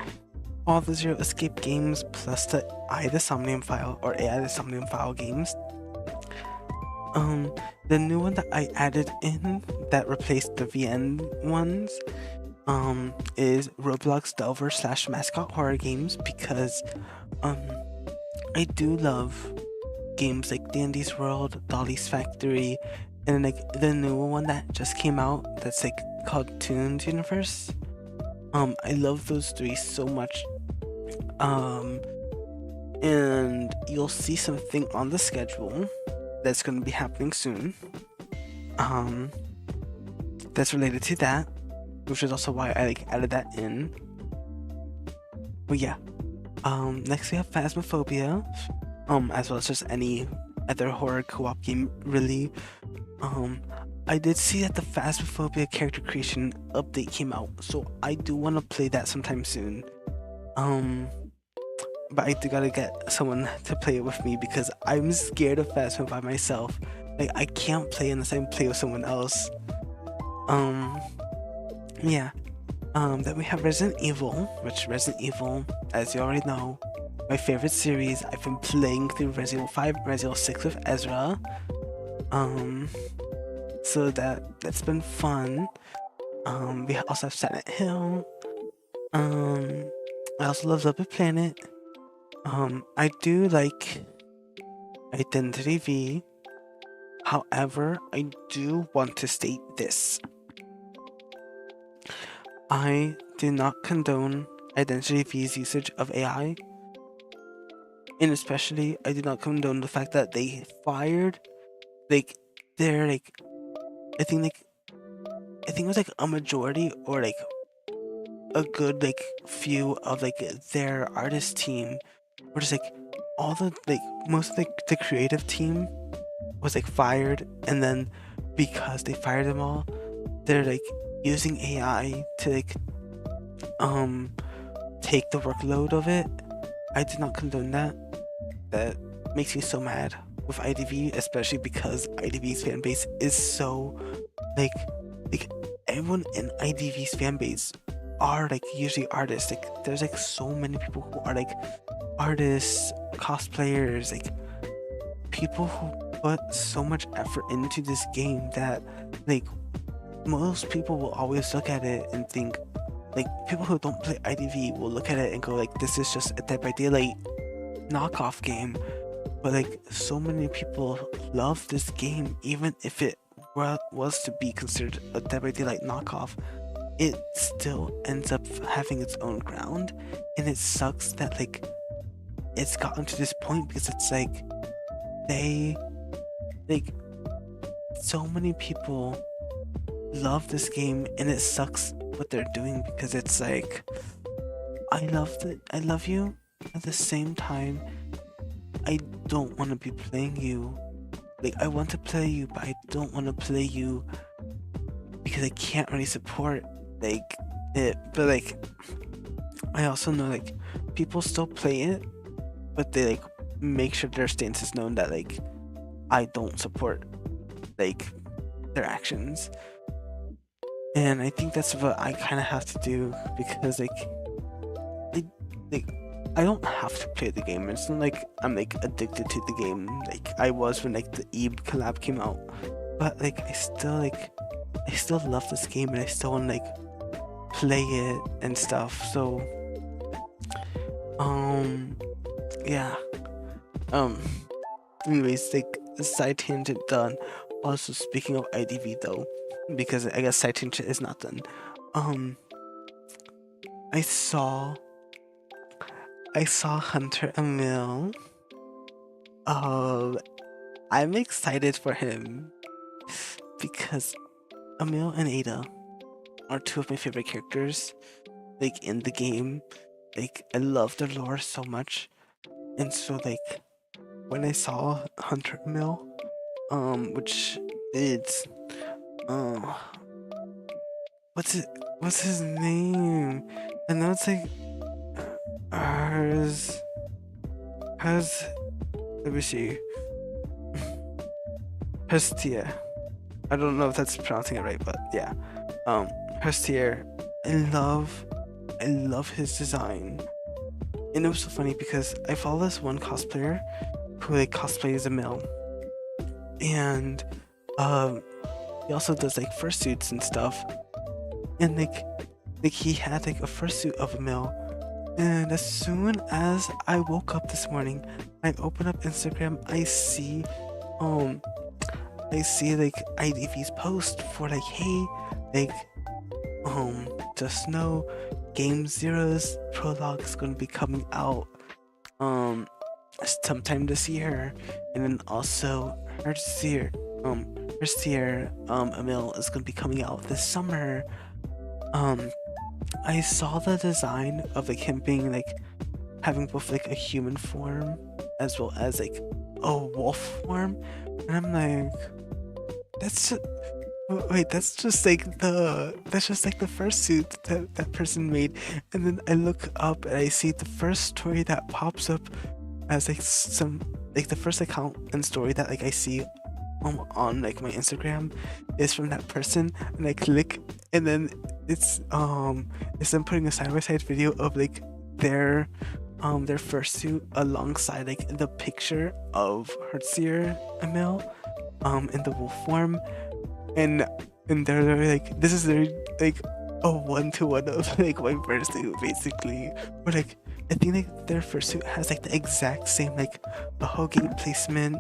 all the Zero Escape games plus the I the Somnium File or AI the Somnium File games. The new one that I added in that replaced the VN ones is Roblox Delver / Mascot Horror games, because I do love games like Dandy's World, Dolly's Factory, and like the new one that just came out that's like called Toons Universe. I love those three so much. And you'll see something on the schedule that's going to be happening soon. That's related to that, which is also why I added that in. But yeah, next we have Phasmophobia, as well as just any other horror co-op game really. I did see that the Phasmophobia character creation update came out, so I do want to play that sometime soon. But I do gotta get someone to play it with me because I'm scared of Phasmo by myself. Like, I can't play unless I play with someone else. Yeah. Then we have Resident Evil, which Resident Evil, as you already know, my favorite series. I've been playing through Resident Evil 5, Resident Evil 6 with Ezra. So that's been fun. We also have Silent Hill. I also love Little Big Planet. I do like Identity V. However, I do want to state this. I do not condone Identity V's usage of AI. And especially, I do not condone the fact that they fired, I think it was a majority or a good few of their artist team, or just all the most of the creative team was fired, and then because they fired them all, they're using AI to take the workload of it. I did not condone that. That makes me so mad with IDV, especially because IDV's fan base is so everyone in IDV's fan base are usually artists. There's so many people who are artists, cosplayers, people who put so much effort into this game that like most people will always look at it and think, like, people who don't play IDV will look at it and go like, this is just a Dead by Daylight knockoff game. But like, so many people love this game, even if it was to be considered a Dead by Daylight knockoff, it still ends up having its own ground. And it sucks that like it's gotten to this point, because it's like so many people love this game, and it sucks what they're doing, because it's like, I love you, at the same time I don't want to be playing you. Like, I want to play you, but I don't want to play you because I can't really support like it. But like, I also know like people still play it, but they like make sure their stance is known that like I don't support like their actions. And I think that's what I kind of have to do, because I don't have to play the game. It's not like I'm like addicted to the game like I was when like the Eve collab came out. But like I still love this game, and I still want to like play it and stuff. So yeah. Anyways, like, side tangent done. Also, speaking of IDV though, because I guess side tangent is not done. I saw Hunter Emil. I'm excited for him because Emil and Ada are two of my favorite characters, like, in the game. Like, I love their lore so much, and so like when I saw Hunter Emil, which is what's his name? I know it's like has let me see. Hestia. I don't know if that's pronouncing it right, but yeah. Hestia. I love his design. And it was so funny because I follow this one cosplayer who like cosplays Emil. And he also does like fursuits and stuff. And like he had like a fursuit of Emil. And as soon as I woke up this morning, I open up Instagram, I see like IDV's post for like, hey, like just know Game Zero's prologue is gonna be coming out sometime this year. And then also Herstier Emil is gonna be coming out this summer. I saw the design of like him being like having both like a human form as well as like a wolf form, and I'm like, that's just like the fursuit that person made. And then I look up and I see the first story that pops up as like some like the first account and story that like I see on like my Instagram is from that person, and I click, and then it's them putting a side-by-side video of like their fursuit alongside like the picture of Hertzier Emil in the wolf form, and they're like, this is like a 1-to-1 of like my fursuit basically. But like I think like their fursuit has like the exact same like the whole game placement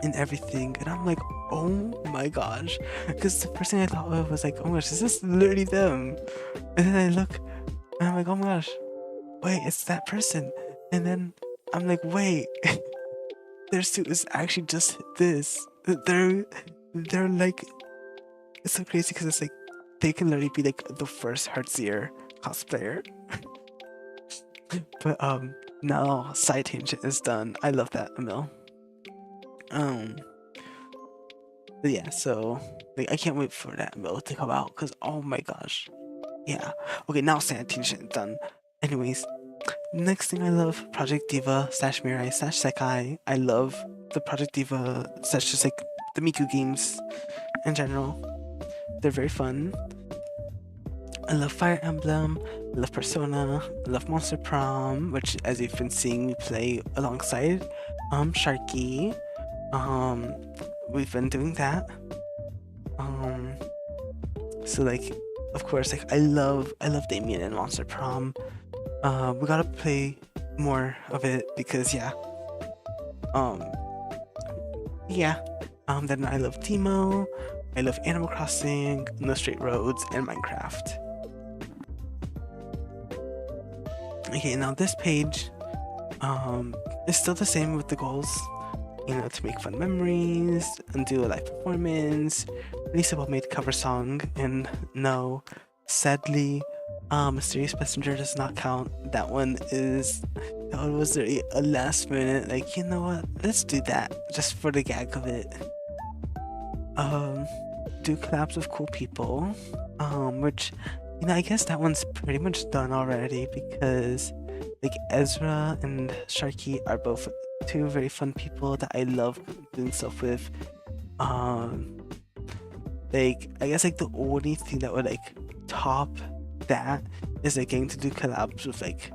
and everything, and I'm like, oh my gosh, because the first thing I thought of was like, oh my gosh, is this literally them? And then I look and I'm like, oh my gosh, wait, it's that person. And then I'm like, wait, their suit is actually just this. They're like, it's so crazy because it's like they can literally be like the first Hertzier cosplayer. But now side tangent is done. I love that, Emil. But yeah, so like I can't wait for that Emil to come out, because oh my gosh. Yeah. Okay, now side tangent done. Anyways, next thing I love, Project Diva / Mirai / Sekai. I love the Project Diva / just like the Miku games in general. They're very fun. I love Fire Emblem, I love Persona, I love Monster Prom, which as you've been seeing me play alongside Sharky. Um, we've been doing that. So like, of course, like I love Damien and Monster Prom. We gotta play more of it because um, yeah. Then I love Teemo. I love Animal Crossing, No Straight Roads, and Minecraft. Okay, now this page is still the same with the goals. You know, to make fun memories and do a live performance, release a well-made cover song, and no, sadly, Mysterious Messenger does not count. That one was a last minute, like, you know what, let's do that, just for the gag of it. Do collabs with cool people, which, you know, I guess that one's pretty much done already because, like, Ezra and Sharky are both two very fun people that I love doing stuff with. Like, I guess, like, the only thing that would, like, top that is, like, getting to do collabs with, like,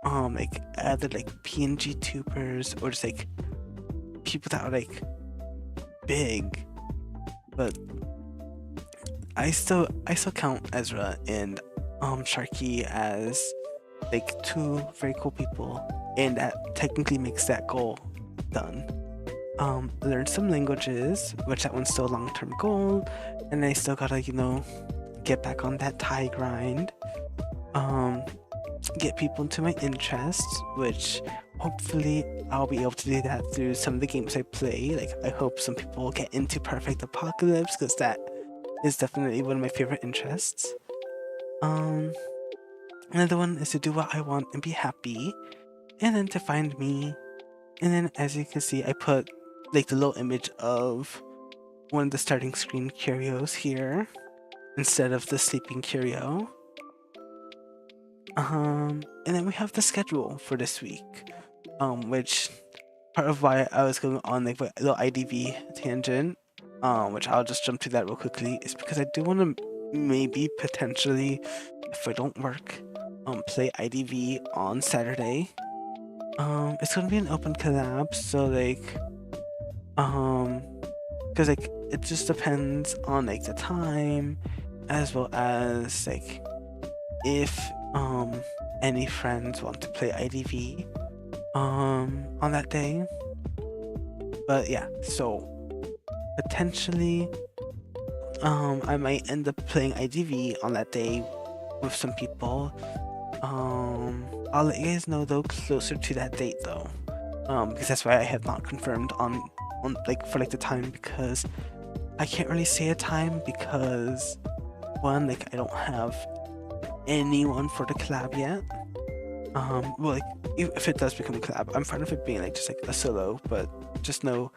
either, like, PNG tubers or just, like, people that are, like, big. But I still count Ezra and Sharky as like two very cool people, and that technically makes that goal done. Learn some languages, which that one's still a long-term goal, and I still gotta, you know, get back on that Thai grind. Get people into my interests, which hopefully I'll be able to do that through some of the games I play. Like, I hope some people get into Perfect Apocalypse because that is definitely one of my favorite interests. Another one is to do what I want and be happy, and then to find me. And then, as you can see, I put like the little image of one of the starting screen Curios here instead of the sleeping Curio. And then we have the schedule for this week, which part of why I was going on like a little IDV tangent, which I'll just jump to that real quickly, is because I do want to maybe potentially, if I don't work, play IDV on Saturday. It's gonna be an open collab, so like, because like it just depends on like the time, as well as like if any friends want to play IDV on that day. But yeah, so potentially I might end up playing IDV on that day with some people. I'll let you guys know though closer to that date though, because that's why I have not confirmed on like for like the time, because I can't really say a time because one, like I don't have anyone for the collab yet. Well, like if it does become a collab, I'm fine with it being like just like a solo, but just know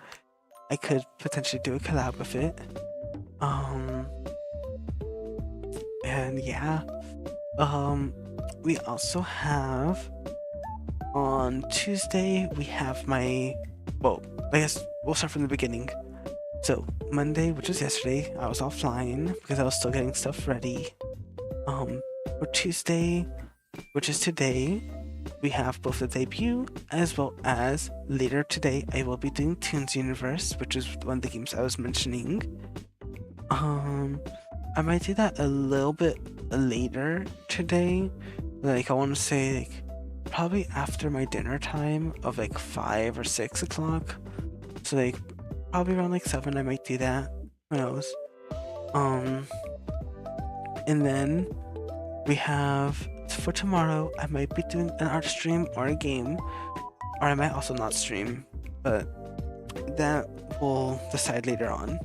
I could potentially do a collab with it. And yeah, we also have on Tuesday, we have well, I guess we'll start from the beginning. So Monday, which was yesterday, I was offline because I was still getting stuff ready. For Tuesday, which is today, we have both the debut as well as later today I will be doing Toons Universe, which is one of the games I was mentioning. I might do that a little bit later today. Like I want to say like probably after my dinner time of like 5 or 6 o'clock. So like probably around like 7 I might do that. Who knows? And then we have for tomorrow I might be doing an art stream or a game, or I might also not stream, but that we'll decide later on,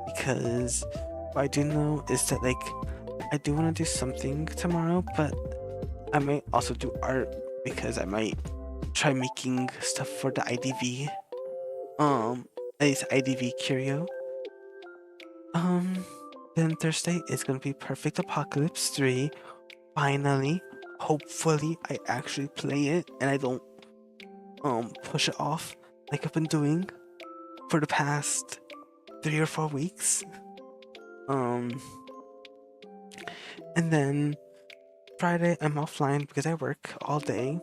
because what I do know is that like I do want to do something tomorrow, but I might also do art because I might try making stuff for the IDV, at least IDV Curio. Then Thursday is gonna be Perfect Apocalypse 3. Finally, hopefully I actually play it and I don't push it off like I've been doing for the past 3 or 4 weeks. And then Friday I'm offline because I work all day.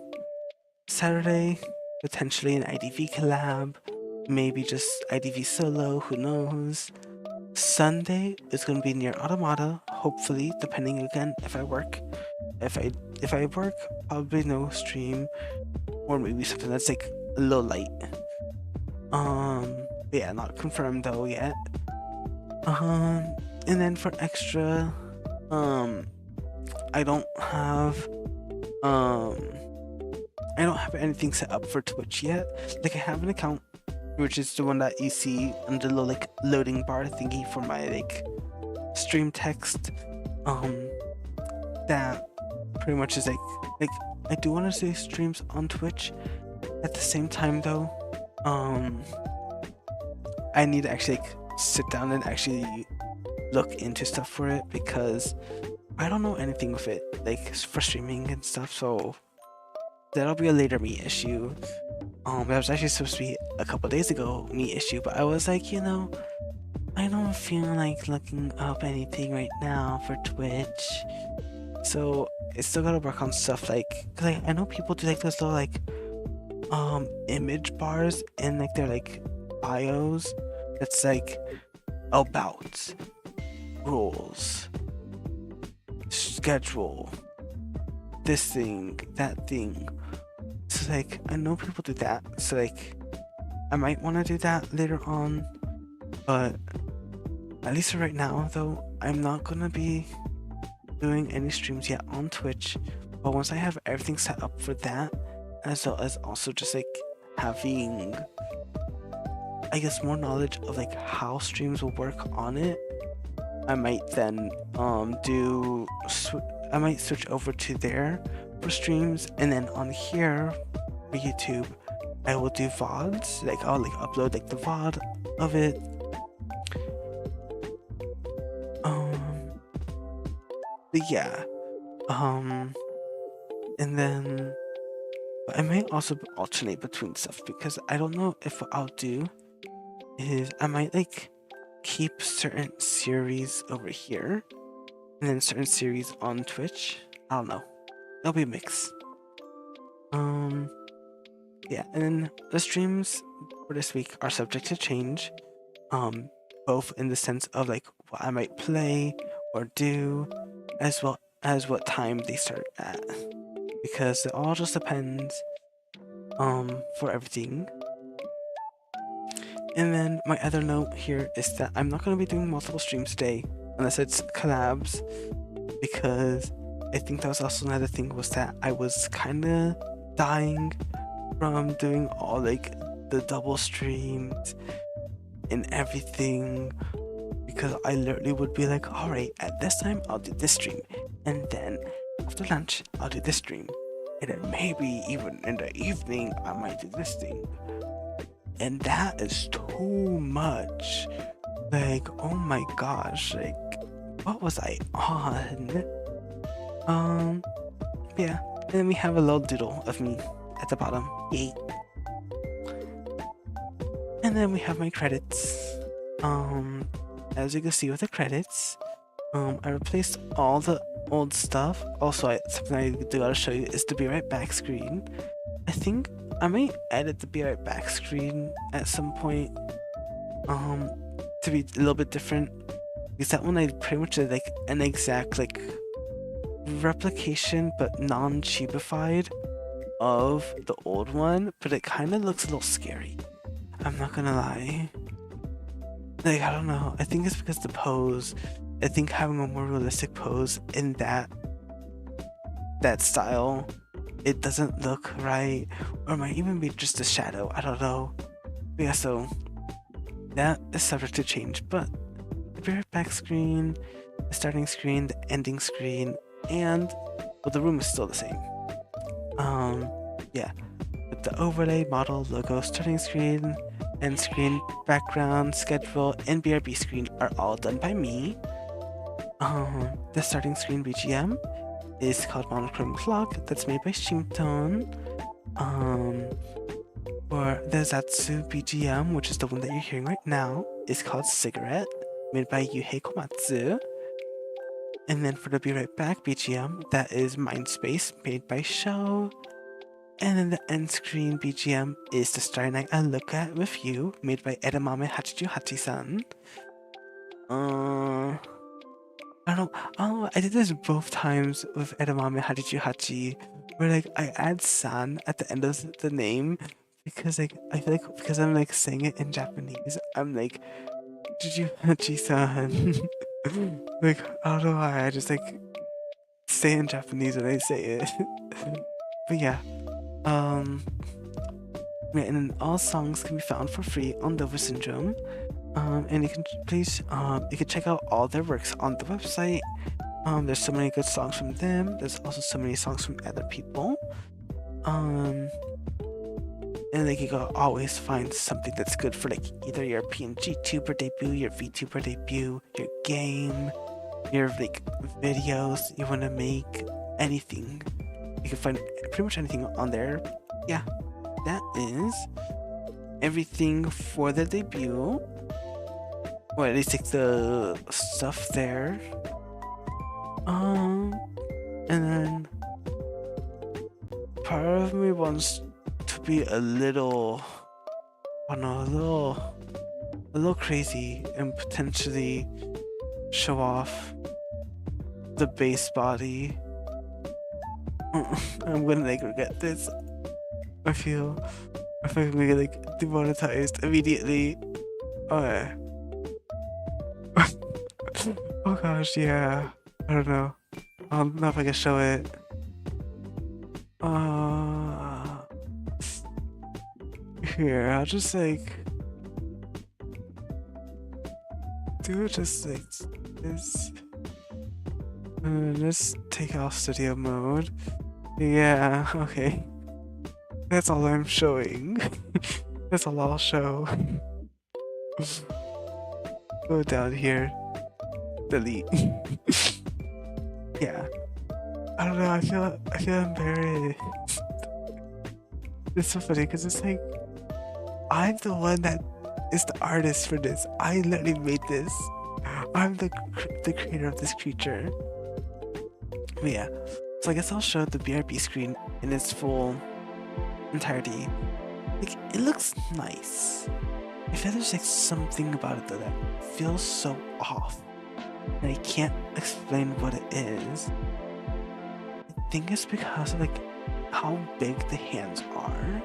Saturday, potentially an IDV collab. maybe just IDV solo, who knows. Sunday is gonna be near Automata, hopefully, depending again if I work. If I work, probably no stream, or maybe something that's like a little light. Yeah, not confirmed though yet. And then for extra, I don't have anything set up for Twitch yet. Like I have an account, which is the one that you see under the like loading bar thingy for my like stream text. That pretty much is like I do want to say streams on Twitch. At the same time though, I need to actually like sit down and actually look into stuff for it, because I don't know anything with it, like for streaming and stuff, so that'll be a later me issue. That was actually supposed to be a couple days ago me issue, but I was like, I don't feel like looking up anything right now for Twitch. So I still gotta work on stuff like, cause I know people do like those little like image bars in like their like bios. That's like about, rules, schedule, this thing, that thing. So like I know people do that. So like I might want to do that later on, but at least for right now though, I'm not gonna be doing any streams yet on Twitch. But once I have everything set up for that, as well as also just like having, I guess, more knowledge of like how streams will work on it, I might then I might switch over to there for streams, and then on here for YouTube I will do VODs. Like I'll like upload like the VOD of it. But yeah, and then I might also alternate between stuff, because I don't know if what I'll do is I might like keep certain series over here and then certain series on Twitch. I don't know. It'll be a mix. Yeah, and then the streams for this week are subject to change. Both in the sense of like what I might play or do, as well as what time they start at, because it all just depends for everything. And then my other note here is that I'm not going to be doing multiple streams today unless it's collabs, because I think that was also another thing, was that I was kind of dying from doing all like the double streams and everything, because I literally would be like, alright, at this time I'll do this stream, and then after lunch I'll do this stream, and then maybe even in the evening I might do this thing. And that is too much. Like, oh my gosh, like what was I on? Yeah, and then we have a little doodle of me at the bottom. Yay. And then we have my credits. As you can see with the credits, I replaced all the old stuff. Also, something I do gotta show you is the Be Right Back screen. I think I might edit the Be Right Back screen at some point, to be a little bit different, because that one I pretty much did like an exact like replication but non-cheapified of the old one, but it kind of looks a little scary. I'm not gonna lie. Like, I don't know. I think it's because the pose. I think having a more realistic pose in that style, it doesn't look right, or it might even be just a shadow. I don't know. But yeah, so that is subject to change. But the Be Right Back screen, the starting screen, the ending screen, and well, the room is still the same. Yeah, but the overlay, model, logo, starting screen, end screen, background, schedule, and BRB screen are all done by me. The starting screen BGM is called Monochrome Clock, that's made by Shimton. For the Zatsu BGM, which is the one that you're hearing right now, is called Cigarette, made by Yuhei Komatsu. And then for the Be Right Back BGM, that is Mindspace, made by Sho. And then the end screen BGM is The Starry Night I Look At With You, made by Edamame Hachiju Hachi-san. I don't know, I did this both times with Edamame Hachiju Hachi, where like I add san at the end of the name because like I feel like because I'm like saying it in Japanese, I'm like Hachiju Hachi-san. Like I don't know why, I just like say it in Japanese when I say it. But yeah. Yeah, and then all songs can be found for free on Dover Syndrome. And you can you can check out all their works on the website. There's so many good songs from them. There's also so many songs from other people. And like you can always find something that's good for like either your PNG tuber debut, your VTuber debut, your game, your like videos you want to make, anything. You can find pretty much anything on there. Yeah, that is everything for the debut. Or at least like the stuff there. And then part of me wants to be a little, I don't know, a little crazy and potentially show off the base body. I'm gonna like regret this. I feel I'm gonna get like demonetized immediately. Okay. Oh gosh, yeah. I don't know. I don't know if I can show it. Here, I'll just like do it just like this. Just take off studio mode. Yeah, okay. That's all I'm showing. That's all I'll show. Go down here. Delete. Yeah. I don't know, I feel embarrassed. It's so funny because it's like I'm the one that is the artist for this. I literally made this. I'm the creator of this creature. But yeah. So I guess I'll show the BRB screen in its full entirety. Like it looks nice. I feel there's like something about it though that feels so off. And I can't explain what it is. I think it's because of like how big the hands are.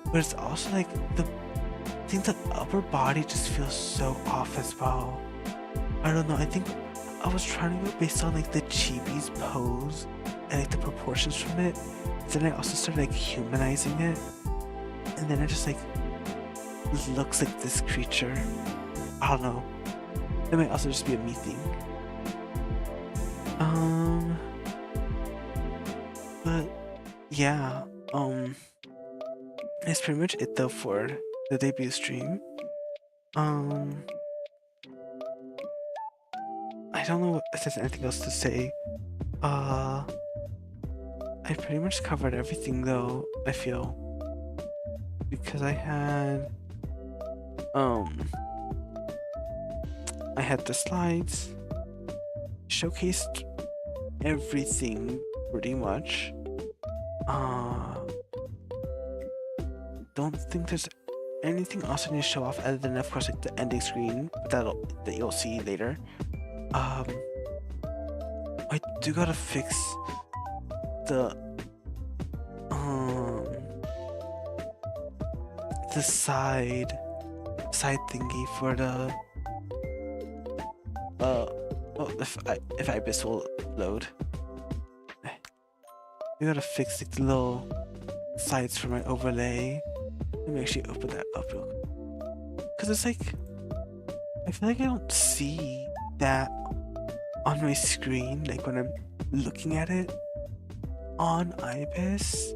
But it's also like I think the upper body just feels so off as well. I don't know, I think I was trying to go based on like the chibi's pose and like the proportions from it. Then I also started like humanizing it. And then it just like looks like this creature. I don't know. It might also just be a me thing. But yeah, that's pretty much it though for the debut stream. I don't know if there's anything else to say. I pretty much covered everything though, I feel. Because I had the slides, showcased everything pretty much. Don't think there's anything else I need to show off other than of course like the ending screen that you'll see later. I do gotta fix the side thingy for the if Ibis will load. I gotta fix like the little sides for my overlay. Let me actually open that up real quick. Cause it's like I feel like I don't see that on my screen, like when I'm looking at it on Ibis.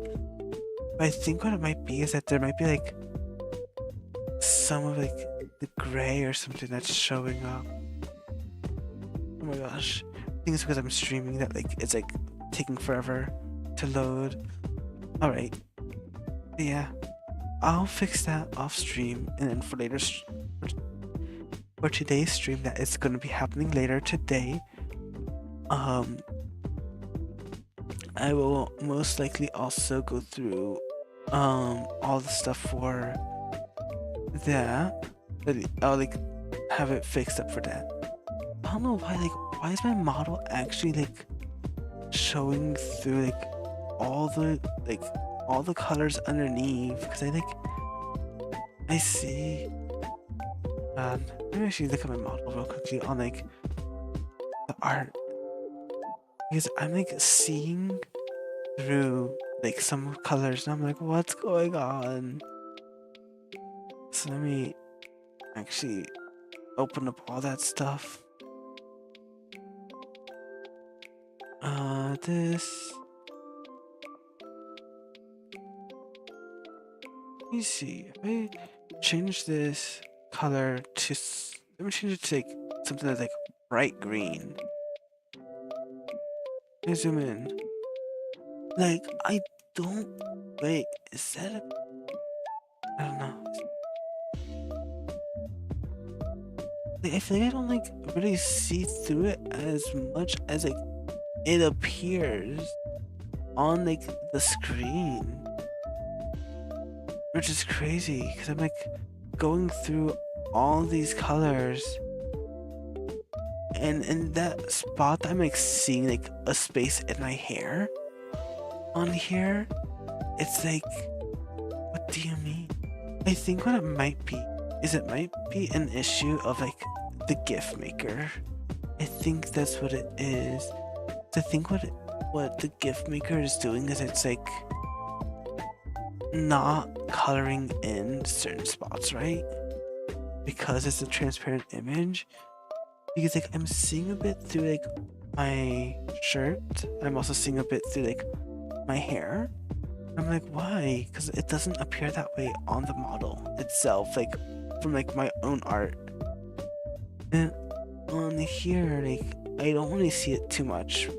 But I think what it might be is that there might be like some of like the gray or something that's showing up. Oh my gosh. I think it's because I'm streaming that like it's like taking forever to load. Alright. Yeah. I'll fix that off stream, and then for later for today's stream that is gonna be happening later today. I will most likely also go through all the stuff for that. I'll like have it fixed up for that. I don't know why, like, why is my model actually like showing through like all the colors underneath? Because I see. Let me actually look at my model real quickly on like the art, because I'm like seeing through like some colors and I'm like, what's going on? So let me actually open up all that stuff. This. Let me see. If I change this color to, let me change it to like something that's like bright green. Let me zoom in. Like, I don't. Wait, is that I don't know. Like, I feel like I don't like really see through it as much as like it appears on like the screen, which is crazy because I'm like going through all these colors, and in that spot I'm like seeing like a space in my hair on here. It's like, what do you mean? I think what it might be is it might be an issue of like the GIF maker. I think that's what it is. I think what the GIF maker is doing is it's like not coloring in certain spots, right? Because it's a transparent image. Because like I'm seeing a bit through like my shirt. I'm also seeing a bit through like my hair. I'm like, why? Because it doesn't appear that way on the model itself, like from like my own art. And on here, like I don't really see it too much.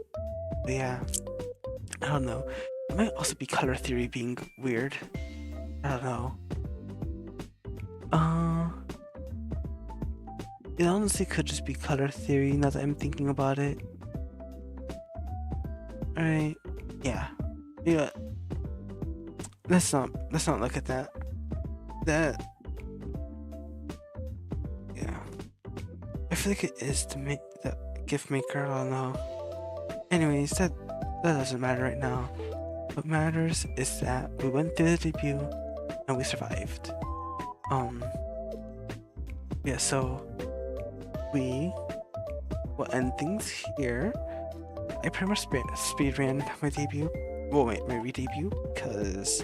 But yeah, I don't know. It might also be color theory being weird. I don't know. It honestly could just be color theory now that I'm thinking about it. Alright, yeah. You know what? Let's not look at that. Yeah. I feel like it is to make the GIF maker, I don't know. Anyways, that doesn't matter right now. What matters is that we went through the debut and we survived. Yeah, so we will end things here. I pretty much speed ran my debut. Well, wait, my re-debut, because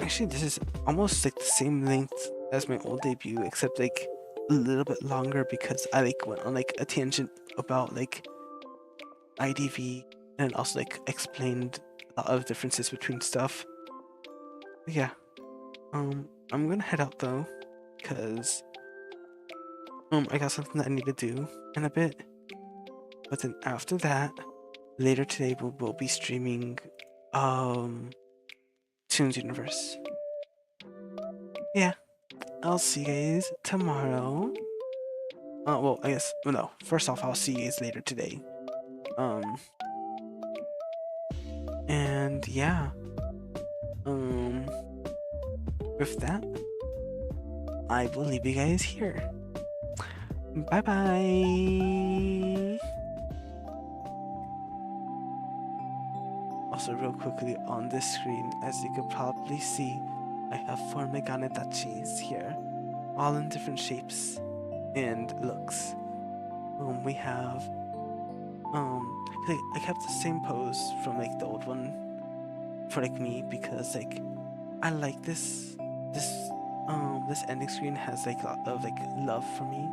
actually this is almost like the same length as my old debut, except like a little bit longer because I like went on like a tangent about like IDV and also like explained a lot of differences between stuff. But yeah, I'm gonna head out though, because I got something that I need to do in a bit. But then after that, later today we'll be streaming Toon's Universe. Yeah, I'll see you guys tomorrow. Well, I guess, well, no, first off, I'll see you guys later today. And yeah, with that, I will leave you guys here. Bye bye. Also, real quickly on this screen, as you could probably see, I have 4 Meganedachis here, all in different shapes and looks. We have I kept the same pose from like the old one for like me, because like I like this ending screen has like a lot of like love for me.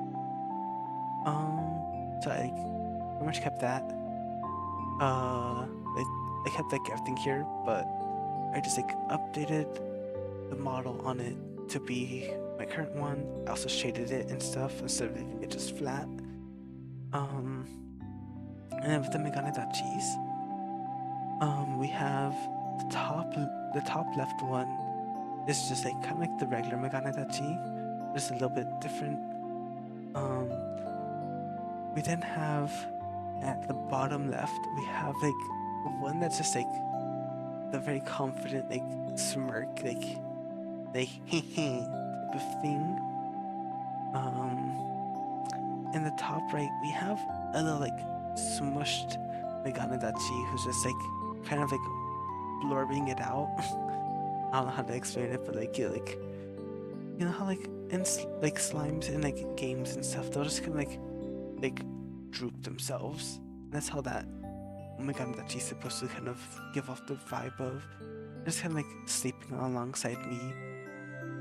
So I like pretty much kept that. I kept like everything here, but I just like updated the model on it to be my current one. I also shaded it and stuff instead of leaving it just flat. And then with the Meganedachis, we have the top left one is just like kind of like the regular Meganedachi, just a little bit different. We then have at the bottom left we have like one that's just like the very confident like smirk, like type of thing. In the top right, we have a little like smushed Meganedachi who's just like kind of like blurbing it out. I don't know how to explain it, but like you know how like in like slimes in like games and stuff, they'll just kind of like droop themselves. That's how that Meganedachi is supposed to kind of give off the vibe of just kind of like sleeping alongside me.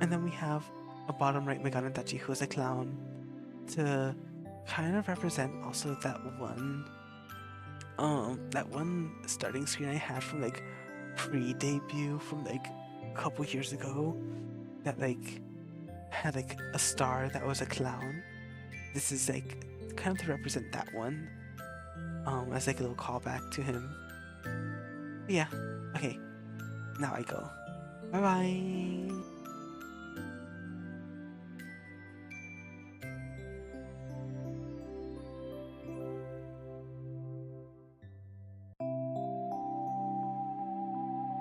And then we have a bottom right Meganedachi who is a clown to kind of represent also that one starting screen I had from like pre-debut from like a couple years ago that like had like a star that was a clown. This is like kind of to represent that one as like a little callback to him. But yeah, okay, now I go. Bye bye.